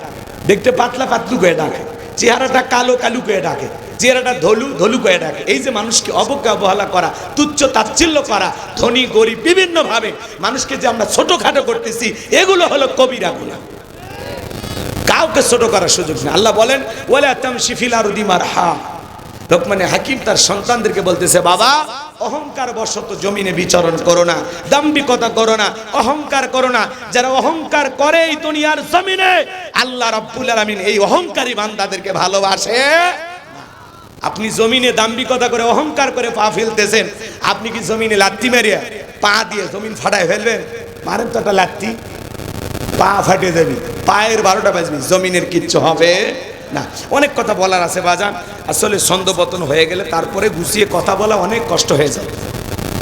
দেখতে পাতলা পাতলু গয়ে ডাকে, চেহারাটা কালো কালু গয়ে ডাকে, চেহারাটা ধলু ধলু গয়ে ডাকে। এই যে মানুষকে অবজ্ঞা অবহেলা করা, তুচ্ছ তাচ্ছিল্য করা, ধনী গরিব বিভিন্ন ভাবে মানুষকে যে আমরা ছোটখাটো করতেছি, এগুলো হলো কবিরা গুনাহ। কাউকে ছোট করার সুযোগ নেই। আল্লাহ বলেন, ওয়ালা তামশি ফিল আরদি মারহা। লোকমানে হাকিম তার সন্তানদেরকে বলতেছে, বাবা অহংকার বশত জমিনে বিচরণ করো না, দাম্ভিকতা করো না, অহংকার করো না। যারা অহংকার করে এই দুনিয়ার জমিনে, আল্লাহ রাব্বুল আলামিন এই অহংকারী বান্দাদেরকে ভালোবাসে। আপনি জমিনে দাম্ভিকতা করে অহংকার করে পা ফেলতেছেন, আপনি কি জমিনে লাত্তি মারিয়া পা দিয়ে জমিন ফাটায় ফেলবেন? মারেন তো একটা লাত্তি, পা ফাটে যাবি, পায়ের 12টা বাজবি, জমিনের কিচ্ছু হবে না। অনেক কথা বলার আছে বাজান, আসলে ছন্দপতন হয়ে গেলে তারপরে গুছিয়ে কথা বলা অনেক কষ্ট হয়ে যায়,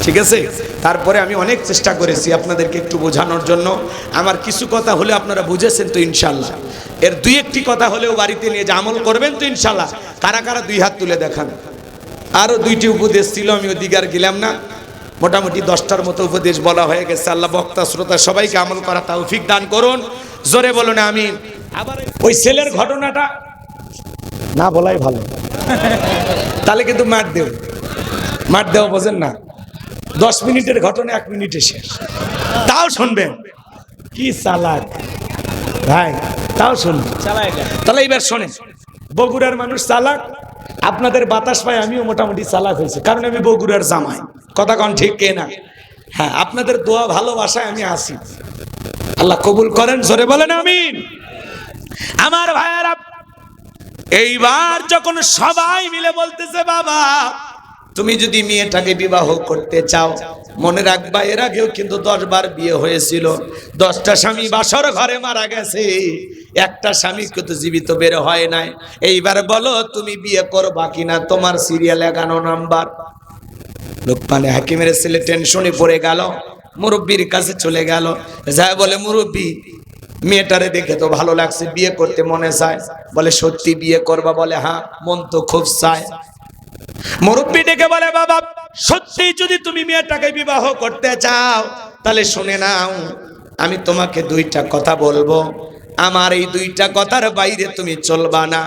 ঠিক আছে? তারপরে আমি অনেক চেষ্টা করেছি আপনাদেরকে একটু বোঝানোর জন্য। আমার কিছু কথা হলে আপনারা বুঝেছেন তো ইনশাল্লাহ। এর দুই একটি কথা হলেও বাড়িতে নিয়ে যে আমল করবেন তো ইনশাল্লাহ। কারা কারা 2 হাত তুলে দেখান। আরও 2টি উপদেশ ছিল, আমি ওদিকে আর গেলাম না। মোটামুটি 10টার মতো উপদেশ বলা হয়ে গেছে। আল্লাহ বক্তা শ্রোতা সবাইকে আমল করা তৌফিক দান করুন, জোরে বলুন আমিন। আবার ওই ছেলের ঘটনাটা না বলাই ভালো, তাহলে কিন্তু মার দেও বোঝেন না। 10 মিনিটের ঘটনা 1 মিনিটে শেষ, তাও শুনবেন। কি চালাক ভাই, তাও শুনবেন। তাহলে এবার শোনেন, বগুড়ার মানুষ চালাক, আপনাদের বাতাস পায় আমিও মোটামুটি চালাক হয়েছে, কারণ আমি বগুড়ার জামাই। কথা কন ঠিক কে না? হ্যাঁ, আপনাদের দোয়া ভালোবাসায় আমি আসি, আল্লাহ কবুল করেন, জোরে বলেন আমিন। আমার ভাইয়েরা, এইবার যখন সবাই মিলে বলতেছে বাবা তুমি যদি মেয়েটাকে বিবাহ করতে চাও, মনে রাখবা এর আগেও কিন্তু 10 বার বিয়ে হয়েছিল, 10টা স্বামী বাসর ঘরে মারা গেছে, একটা স্বামী কিন্তু জীবিত বের হয় নাই। এইবার বলো তুমি বিয়ে করবা কিনা, তোমার সিরিয়াল 11 নাম্বার। লোকমানে হাকিমের ছেলে টেনশনে পড়ে গেল, মুরব্বির কাছে চলে গেল, যায় বলে মুরব্বি মেয়েটারে দেখে তো ভালো লাগছে, বিয়ে করতে মনে চায়। বলে সত্যি বিয়ে করবা? বলে হ্যাঁ, মন তো খুব চায়। মুরব্বি ডেকে বলে বাবা সত্যি যদি তুমি মেয়েটাকে বিবাহ করতে চাও তাহলে শুনে নাও, আমি তোমাকে 2টা কথা বলবো, আমার এই 2টা কথার বাইরে তুমি চলবা না।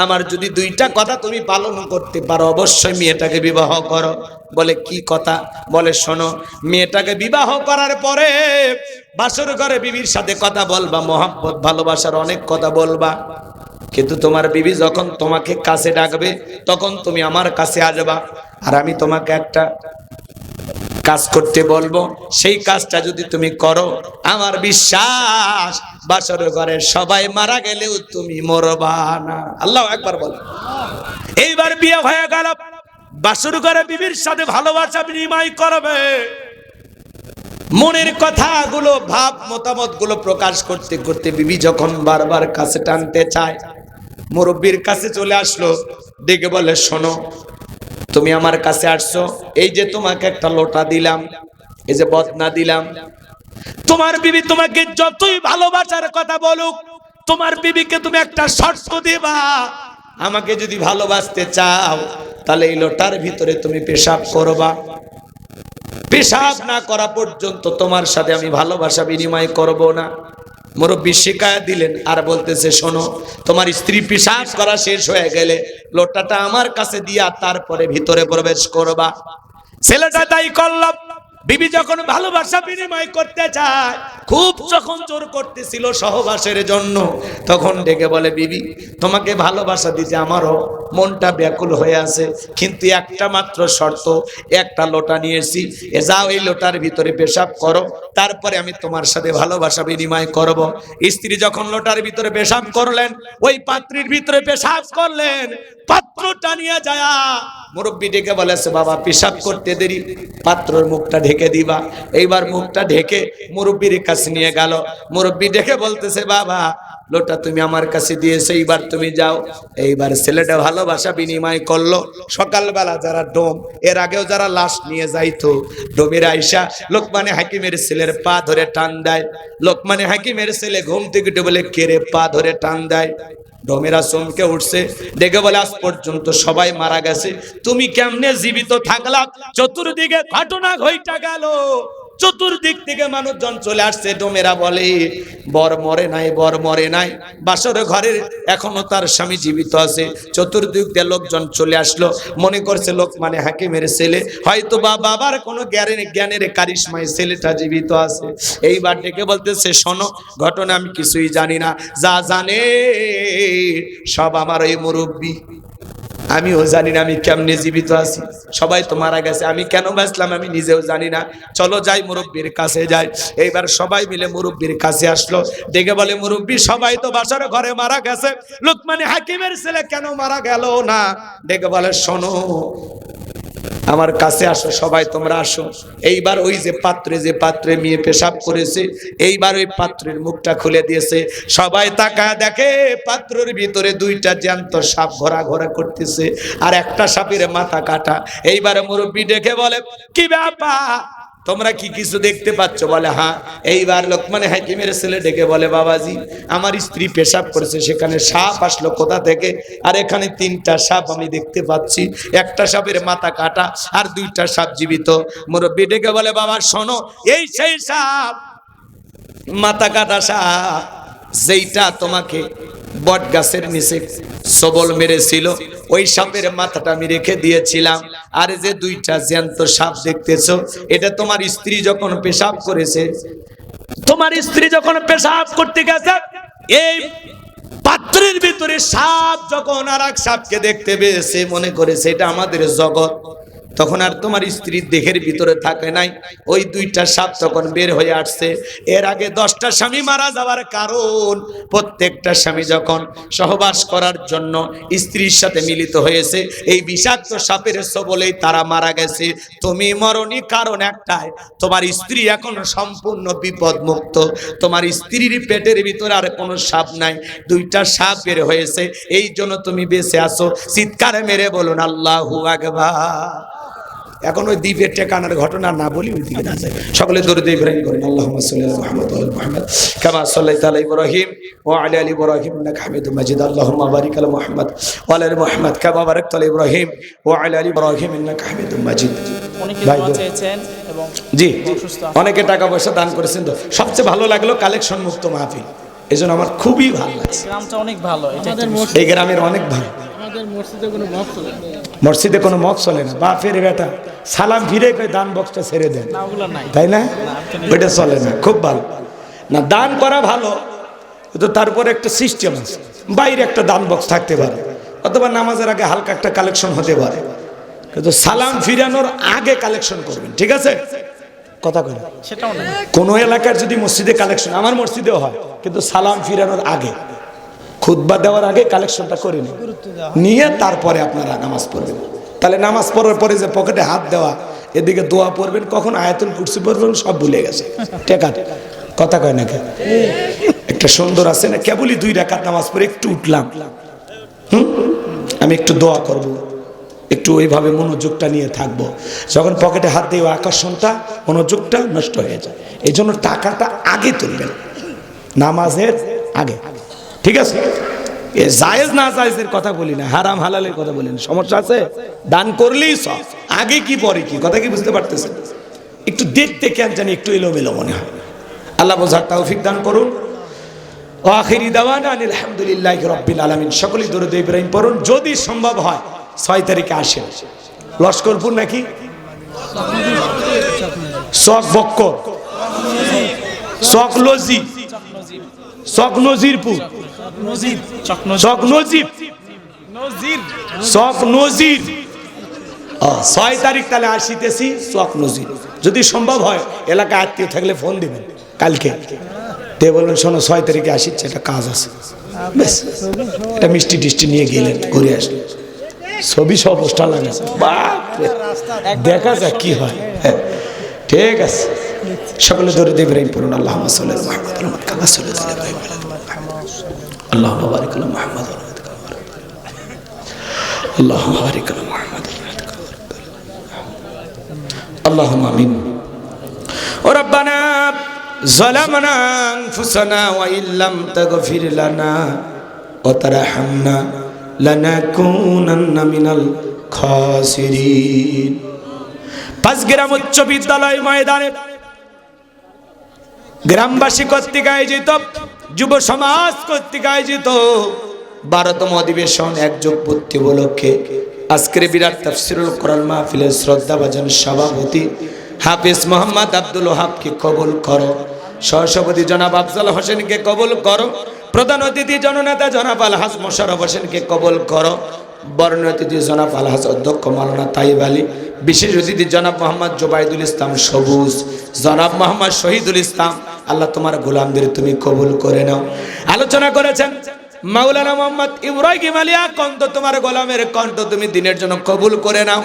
আমার যদি 2টা কথা তুমি পালন করতে পারো অবশ্যই মেয়েটাকে বিবাহ করো। বলে কি কথা? বলে শোনো, মেয়েটাকে বিবাহ করার পরে বাসর ঘরে বিবির সাথে কথা বলবা, মহব্বত ভালোবাসার অনেক কথা বলবা, কিন্তু তোমার বিবি যখন তোমাকে কাছে ডাকবে তখন তুমি আমার কাছে আসবা, আর আমি তোমাকে একটা কাজ করতে বলবো, সেই কাজটা যদি তুমি করো আমার বিশ্বাস বাসর ঘরের সবাই মারা গেলেও তুমি মরবা না। আল্লাহু আকবার বলো। এইবার বিয়ে হয়ে গেল, বাসর ঘরে বিবির সাথে ভালোবাসা বিনিময় করবে, মনের কথাগুলো ভাব মতামত গুলো প্রকাশ করতে করতে বিবি যখন বারবার কাছে টানতে চায়, মুরব্বির কাছে চলে আসলো, ডেকে বলে শোনো তুমি আমার কাছে আসছো, এই যে তোমাকে একটা লোটা দিলাম, এই যে বদনা দিলাম, তোমার বিবি তোমাকে যতই ভালোবাসার কথা বলুক, তোমার বিবিকে তুমি একটা শর্ত দিবা, আমাকে যদি ভালোবাসতে চাও তাহলে এই লোটার ভিতরে তুমি পেশাব করবা, পেশাব না করা পর্যন্ত তোমার সাথে আমি ভালোবাসা বিনিময় করব না। মুরব্বি শিকায়ত দিলেন আর বলতেছে শোনো, তোমার স্ত্রী পেশাব করা শেষ হয়ে গেলে লোটাটা আমার কাছে দিয়া তারপরে ভিতরে প্রবেশ করবা। ছেলেটা তাই করলাম। বিবি যখন ভালোবাসা বিনিময় করতে চায়, খুব যখন জোর করতেছিল সহবাসের জন্য, তখন ডেকে বলে বিবি তোমাকে ভালোবাসা দিতে আমারও মনটা ব্যাকুল হয়ে আছে, কিন্তু একটা মাত্র শর্ত, একটা লোটা নিয়েছি, এ যাও এই লোটার ভিতরে পেশাব করো, তারপরে আমি তোমার সাথে ভালোবাসা বিনিময় করব। স্ত্রী যখন লোটার ভিতরে পেশাব করলেন, ওই পাত্রীর ভিতরে পেশাব করলেন, পাত্রটা নিয়ে যায় মুরব্বি ডেকে বলেছে বাবা পেশাব করতে দেরি, পাত্রের মুখটা ঢেকে দিবা। এইবার মুখটা ঢেকে মুরব্বির কাছে নিয়ে গেল, মুরব্বি ডেকে বলতেছে বাবা লোটা তুমি আমার কাছে দিয়েছো, এইবার তুমি যাও। এইবার ছেলেটা ভালোবাসা বিনিময় করলো। সকালবেলা যারা ডোম, এর আগেও যারা লাশ নিয়ে যাইতো, ডোমের আইসা লোকমানে হাকিমের ছেলের পা ধরে টান দেয়। লোকমানে হাকিমের ছেলে ঘুম থেকে উঠে বলে কেরে পা ধরে টান দেয়। ডোমেরা চমকে উঠছে, ডেকে বলে আজ পর্যন্ত সবাই মারা গেছে, তুমি কেমনে জীবিত থাকলা? চতুর্দিকে ঘটনা ঘইটা গেল, চতুর্দিক থেকে মানুষজন চলে আসছে। ডোমেরা বলে বর মরে নাই, বর মরে নাই, বাসর ঘরের এখনো তার স্বামী জীবিত আছে। চতুর্দিক দিয়ে লোকজন চলে আসলো, মনে করছে লোকমানে হাকিমের ছেলে, হয়তো বা বাবার কোনো জ্ঞানের কারিশমায় ছেলেটা জীবিত আছে। এইবার ডেকে বলতেছে শোনো, ঘটনা আমি কিছুই জানি না, যা জানে সব আমার ওই মুরব্বি। আমিও জানি না আমি কেমনে জীবিত আছি, সবাই তো মারা গেছে, আমি কেন বাঁচলাম আমি নিজেও জানি না। চলো যাই মুরব্বির কাছে যাই। এইবার সবাই মিলে মুরব্বির কাছে আসলো, ডেকে বলে মুরব্বি সবাই তো বাসার ঘরে মারা গেছে, লুকমান হাকিমের ছেলে কেন মারা গেল না? ডেকে বলে শোনো, আমার কাছে আসো, সবাই তোমরা আসো। এইবার ওই যে পাত্রে মেয়ে পেশাব করেছে, এইবার ওই পাত্রের মুখটা খুলে দিয়েছে। সবাই তাকায় দেখে পাত্রের ভিতরে দুইটা জ্যান্ত সাপ ঘোরাঘোরা করতেছে, আর একটা সাপের মাথা কাটা। এইবার মুরব্বি ডেকে বলে কি ব্যাপার, তোমরা কি কিছু দেখতে পাচ্ছ? বলে হ্যাঁ। এইবার লোকমান হাকিমের ছেলে ডেকে বলে বাবাজি, আমার স্ত্রী পেশাব করেছে, সেখানে সাপ আসলো কোথা থেকে? আর এখানে তিনটা সাপ আমি দেখতে পাচ্ছি, একটা সাপের মাথা কাটা আর দুইটা সাপ জীবিত। মুরব্বি ডেকে বলে বাবা শোনো, এই সেই সাপ, মাথা কাটা সাপ, যেইটা তোমাকে বট গাছের নিচে সবল মেরেছিল, ওই সাপের মাথাটা আমি রেখে দিয়েছিলাম। আর যে দুইটা জ্যান্ত সাপ দেখতেছো, এটা তোমার স্ত্রী যখন পেশাব করেছে, তোমার স্ত্রী যখন পেশাব করতে গেছে, এই পাত্রের ভিতরে সাপ যখন আর এক সাপকে দেখতে পেয়েছে, মনে করেছে এটা আমাদের জগৎ, তখন আর তোমার স্ত্রীর দেহের ভিতরে থাকে নাই, ওই দুইটা সাপ তখন বের হয়ে আসছে। এর আগে 10টা স্বামী মারা যাওয়ার কারণ, প্রত্যেকটা স্বামী যখন সহবাস করার জন্য স্ত্রীর সাথে মিলিত হয়েছে, এই বিষাক্ত সাপের সবলেই তারা মারা গেছে। তুমি মরণী কারণ একটাই, তোমার স্ত্রী এখন সম্পূর্ণ বিপদ মুক্ত, তোমার স্ত্রীর পেটের ভিতরে আর কোনো সাপ নাই, দুইটা সাপ বের হয়েছে, এই জন্য তুমি বেঁচে আছো। চিৎকার মেরে বলুন আল্লাহু আকবার। এখন ওই দ্বীপের টেকানোর ঘটনা না বলি, ওই দিকে না যাই। সকলে দরুদ ইব্রাহিম করেন, আল্লাহুম্মা সাল্লি আলা মুহাম্মদ ওয়া আলি মুহাম্মদ কামা সাল্লাইতা আলা ইব্রাহিম ওয়া আলা আলি ইব্রাহিম ইন্নাকা হামিদুম মাজিদ। আল্লাহুম্মা বারিক আলা মুহাম্মদ ওয়া আলা আলি মুহাম্মদ কামা বারাকতা আলা ইব্রাহিম ওয়া আলা আলি ইব্রাহিম ইন্নাকা হামিদুম মাজিদ। অনেকে দোয়া চেয়েছেন এবং জি, অনেকে টাকা পয়সা দান করেছেন। তো সবচেয়ে ভালো লাগলো কালেকশন মুক্ত মাহফিল, এজন্য আমার খুবই ভালো লাগছে। গ্রামটা অনেক ভালো, এই গ্রামের অনেক ভালো। মসজিদে কোনো মক চলে না, বাপের বেটা সালাম ফিরে কই দান বক্সটা ছেড়ে দেন, তাই না? ওইটা চলে না, খুব ভালো না, দান করা ভালো, কিন্তু তারপরে একটা সিস্টেম আছে, বাইরে একটা দান বক্স থাকতে পারে, অথবা নামাজের আগে হালকা একটা কালেকশন হতে পারে, কিন্তু সালাম ফিরানোর আগে কালেকশন করবেন, ঠিক আছে? কথা কয় না, সেটাও না। কোন এলাকার যদি মসজিদে কালেকশন, আমার মসজিদেও হয়, কিন্তু সালাম ফিরানোর আগে, খুতবা দেওয়ার আগে কালেকশনটা করে নিয়ে তারপরে আপনারা নামাজ পড়বেন। তাহলে নামাজ পড়ার পরে যে পকেটে হাত দেওয়া, এদিকে দোয়া পড়বেন, কখন আয়াতুল কুরসি পড়বেন সব ভুলে গেছে। টেকা কথা কয় না, একটা সুন্দর আছে না, কেবলই 2 রাকাত নামাজ পড়ে একটু উঠলাম, আমি একটু দোয়া করব, একটু ওইভাবে মনোযোগটা নিয়ে থাকবো, যখন পকেটে হাত দিয়ে আকর্ষণটা মনোযোগটা নষ্ট হয়ে যায়। এই জন্য টাকাটা আগে তুলবেন, নামাজের আগে, ঠিক আছে? এ জায়েজ না জায়েজের কথা বলি না, হারাম হালালের কথা বলি না, সমস্যা আছে? দান করলেই সব, আগে কি পরে কি, কথা কি বুঝতে পারতেছেন? একটু দেখতে কেন জানি একটু এলোমেলো মনে হয়। আল্লাহ বোঝার তৌফিক দান করুন। আখিরি দাওয়ানা আলহামদুলিল্লাহি রাব্বিল আলামিন। সকলেই দরুদ ইব্রাহিম পড়ুন, যদি সম্ভব হয় 6 তারিখে আসেন। লস্করপুর নাকি চক বক্কর, চক লজি, চক নজিরপুর, চক নজিব, চক নজির। 6 তারিখ তাহলে আসিতেছি চক নজির। যদি সম্ভব হয় এলাকায় আত্মীয় থাকলে ফোন দিবেন কালকে, তে বলবেন শোনো 6 তারিখে আসিচ্ছে, একটা কাজ আছে, বেশ একটা মিষ্টি টিষ্টি নিয়ে গেলেন, ঘুরে আসলেন, ছবি সব পোস্টার লাগাচ্ছে, বাপরে দেখা যাক কি হয়। ঠিক আছে, সকলে দরুদ ইব্রাহিম পড়ুন, আল্লাহুম্মা সাল্লি আলা মুহাম্মদ ওয়া আলা কামা সাল্লাইতা আলা ইব্রাহিম ওয়া আলা মুহাম্মদ, আল্লাহুম্মা বারিক আলা মুহাম্মদ ওয়া আলা আল্লাহুম্মা বারিক আলা মুহাম্মদ ওয়া আলা আল্লাহুম্মা আমিন। ও রব্বানা যালামনা আনফুসানা ওয়া ইল্লাম তাগফির লানা ওয়া তারহামনা লানাকুনান্না মিনাল খাসিরিন। 5 গ্রাম উচ্চ বিদ্যালয় ময়দানে গ্রামবাসী কর্তৃক আয়োজিত, যুব সমাজ কর্তৃক আয়োজিত 12তম অধিবেশন এক যুগ পূর্তি উপলক্ষে আজকের বিরাট তাফসীরুল কোরআন মাহফিলের শ্রদ্ধাভাজন সভাপতি হাফেজ মোহাম্মদ আব্দুল ওহাবকে কবুল করো, সহসভাপতি জনাব আফজাল হোসেনকে কবুল করো, প্রধান অতিথি জননেতা জনাব আলহাজ মোশাররফ হোসেনকে কবুল করো, বর্ণীয় অতিথি জনাব আলহাজ অধ্যক্ষ মাওলানা তাইব আলী, বিশেষ অতিথি জনাব মোহাম্মদ জোবাইদুল ইসলাম সবুজ, জনাব মোহাম্মদ শহীদুল ইসলাম, আল্লাহ তোমার গোলামদের তুমি কবুল করে নাও। আলোচনা করেছেন মাওলানা মোহাম্মদ ইব্রাহিম আলিয়া কণ্ঠ, তোমার গোলামের কণ্ঠ তুমি দিনের জন্য কবুল করে নাও।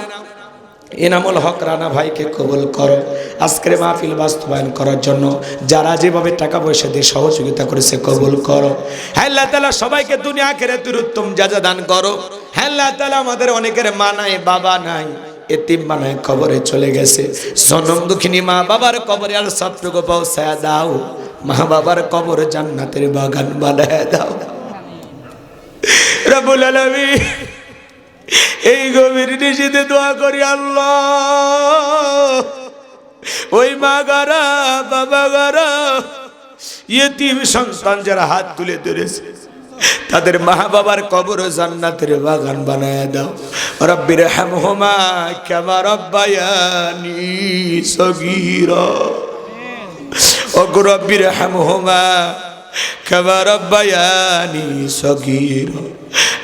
এনামুল হক রানা ভাইকে কবুল করো, আজকের মাহফিল বাস্তবায়ন করার জন্য যারা যেভাবে টাকা পয়সা দিয়ে সহযোগিতা করেছে কবুল করো। হ্যাঁ আল্লাহ তাআলা সবাইকে দুনিয়া আখিরাতের উত্তম জাযা দান করো। হ্যাঁ আল্লাহ তাআলা আমাদের অনেকের মা নাই বাবা নাই, এতিম বানায় কবরে চলে গেছে, জনম দুঃখিনী মা বাবার কবরে আর সবটুকু পৌঁছায় দাও, মা বাবার কবর জান্নাতের বাগান বানায় দাও রব্বুল আলামিন। এই গভীর নিশীথে দোয়া করি আল্লাহ, ওই মা গারা বাবা গারা ইয়েতিম সন্তান যারা হাত তুলে ধরেছে তাদের মা বাবার কবর জান্নাতের বাগান বানায় দাও। রব্বির হামহুমা কামা রাব্বায়ানি সগীরা, ও রব্বির হামহুমা কামা রাব্বায়ানি সগীরা।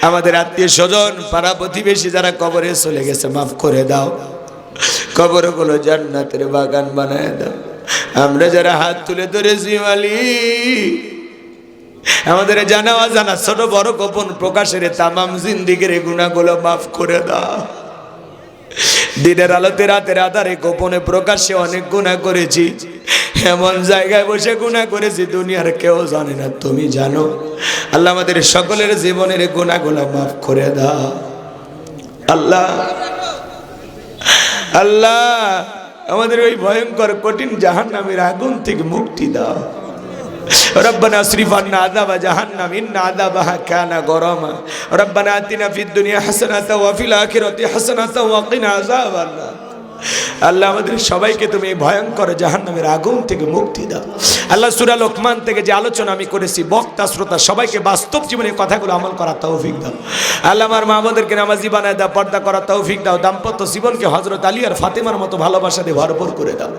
আমাদের আত্মীয় স্বজন পাড়া প্রতিবেশী যারা কবরে চলে গেছে মাফ করে দাও, কবরগুলো জান্নাতের বাগান বানায় দাও। আমরা যারা হাত তুলে ধরেছি মালিক, আমাদের জানা অজানা ছোট বড় গোপন প্রকাশের তামাম জিন্দিগির গুনাহগুলো মাফ করে দাও। দিনের আলোতে রাতের আধারে গোপনে প্রকাশ্যে অনেক গুনাহ করেছি, এমন জায়গায় বসে গুনাহ করেছি দুনিয়ার কেউ জানে না, তুমি জানো। আল্লাহ আমাদের সকলের জীবনের গুনাহগুলো মাফ করে দাও। আল্লাহ আল্লাহ আমাদের ওই ভয়ঙ্কর কঠিন জাহান্নামের আগুন থেকে মুক্তি দাও। ربنا اصرف عنا عذاب جهنم إن عذابها كان غراما ربنا آتنا في الدنيا حسنة وفي الآخرة حسنة وقنا عذاب النار। আল্লাহ আমাদের সবাইকে তুমি এই ভয়ঙ্কর জাহান্নামের আগুন থেকে মুক্তি দাও। আল্লাহ সূরা লোকমান থেকে যে আলোচনা আমি করেছি, বক্তা শ্রোতা সবাইকে বাস্তব জীবনে কথাগুলো আমল করার তৌফিক দাও। আল্লাহ আমার মা বোনদেরকে নামাজি বানায় দাও, পর্দা করার তৌফিক দাও। দাম্পত্য জীবনকে হযরত আলী আর ফাতেমার মতো ভালোবাসা দিয়ে ভরপুর করে দাও।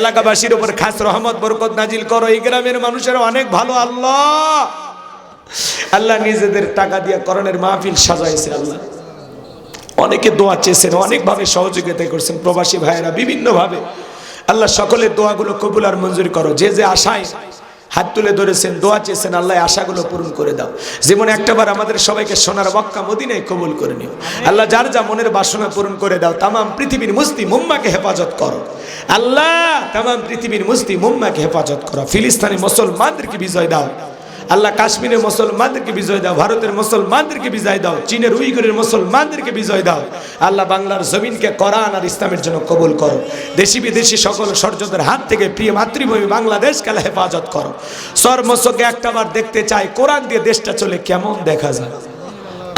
এলাকাবাসীর উপর খাস রহমত বরকত নাজিল করো। এই গ্রামের মানুষেরা অনেক ভালো আল্লাহ। আল্লাহ নিজেদের টাকা দিয়ে করণের মাহফিল সাজাইছে। আল্লাহ অনেকে দোয়া চেয়েছেন, অনেকভাবে সহযোগিতা করছেন প্রবাসী ভাইয়েরা বিভিন্নভাবে। আল্লাহ সকলের দোয়াগুলো কবুল আর মঞ্জুর করো। যে যে আশায় হাত তুলে ধরেছেন দোয়া চেয়েছেন, আল্লাহ আশাগুলো পূরণ করে দাও। জীবনে একটাবার আমাদের সবাইকে সোনার মক্কা মদিনায় কবুল করে নিও। আল্লাহ যার যা মনের বাসনা পূরণ করে দাও। তামাম পৃথিবীর মুসলিম উম্মাকে হেফাজত করো আল্লাহ, তামাম পৃথিবীর মুসলিম উম্মাকে হেফাজত করো। ফিলিস্তিনি মুসলমানদেরকে বিজয় দাও আল্লাহ, কাশ্মীরের মুসলমানদেরকে বিজয় দাও, ভারতের মুসলমানদেরকে বিজয় দাও, চীনের উইগুরের মুসলমানদেরকে বিজয় দাও। আল্লাহ বাংলার জমিনকে কোরআন আর ইসলামের জন্য কবুল করো। দেশি বিদেশি সকল ষড়যন্ত্রের হাত থেকে প্রিয় মাতৃভূমি বাংলাদেশকে আল্লাহ হেফাজত করো। সর্বস্বকে একটাবার দেখতে চাই কোরআন দিয়ে দেশটা চলে কেমন দেখা যায়।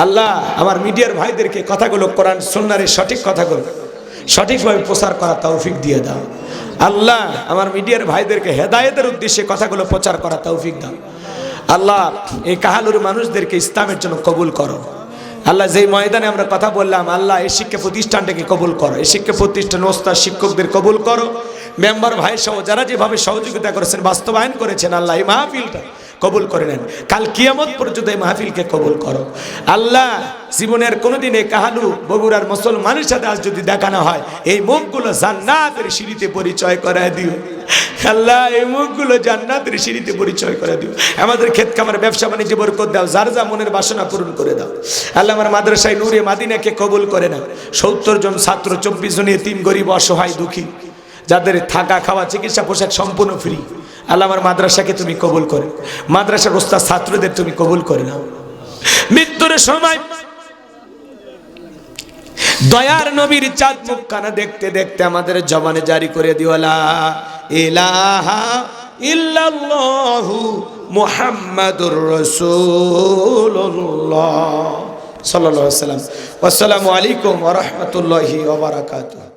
আল্লাহ আমার মিডিয়ার ভাইদেরকে কথাগুলো কোরআন সুন্নাহর সঠিক কথাগুলো সঠিকভাবে প্রচার করার তৌফিক দিয়ে দাও। আল্লাহ আমার মিডিয়ার ভাইদেরকে হেদায়েতের উদ্দেশ্যে কথাগুলো প্রচার করার তৌফিক দাও। আল্লাহ এই কাহালুর মানুষদেরকে ইসলামের জন্য কবুল করো। আল্লাহ যেই ময়দানে আমরা কথা বললাম, আল্লাহ এই শিক্ষা প্রতিষ্ঠানটাকে কবুল করো। এই শিক্ষা প্রতিষ্ঠান ওস্তাদ শিক্ষকদের কবুল করো। মেম্বার ভাই সহ যারা যেভাবে সহযোগিতা করেছেন বাস্তবায়ন করেছেন, আল্লাহ এই মাহফিলটা কবুল করে নেন। কাল কিয়ামত পর্যন্ত এই মাহফিলকে কবুল করো। আল্লাহ জীবনের কোনোদিন এই কাহালু বগুড়ার মুসলমানের সাথে আজ যদি দেখা না হয়, এই মুখগুলো জান্নাতের সিঁড়িতে পরিচয় করায় দিও। আল্লাহ এই মুখগুলো জান্নাতের সিঁড়িতে পরিচয় করে দিও। আমাদের ক্ষেত খামার ব্যবসা বাণিজ্য বরকত দাও, যার যা মনের বাসনা পূরণ করে দাও। আল্লাহ আমার মাদ্রাসায় নূরে মাদিনাকে কবুল করে নাও। 70 জন ছাত্র, 24 জন এতিম গরিব অসহায় দুঃখী, যাদের থাকা খাওয়া চিকিৎসা পোশাক সম্পূর্ণ ফ্রি। আল্লাহ আমার মাদ্রাসাকে তুমি কবুল করে, মাদ্রাসার ওস্তাদ ছাত্রদের তুমি কবুল করে নাও। মৃত্যুর সময় দয়ার নবীর চাঁদ মুখখানা দেখতে দেখতে আমাদের জবানে জারি করে দিও লা ইলাহা ইল্লাল্লাহু মুহাম্মাদুর রাসূলুল্লাহ সাল্লাল্লাহু আলাইহি ওয়াসাল্লাম। আসসালামু আলাইকুম ওয়া রাহমাতুল্লাহি ওয়া বারাকাতুহু।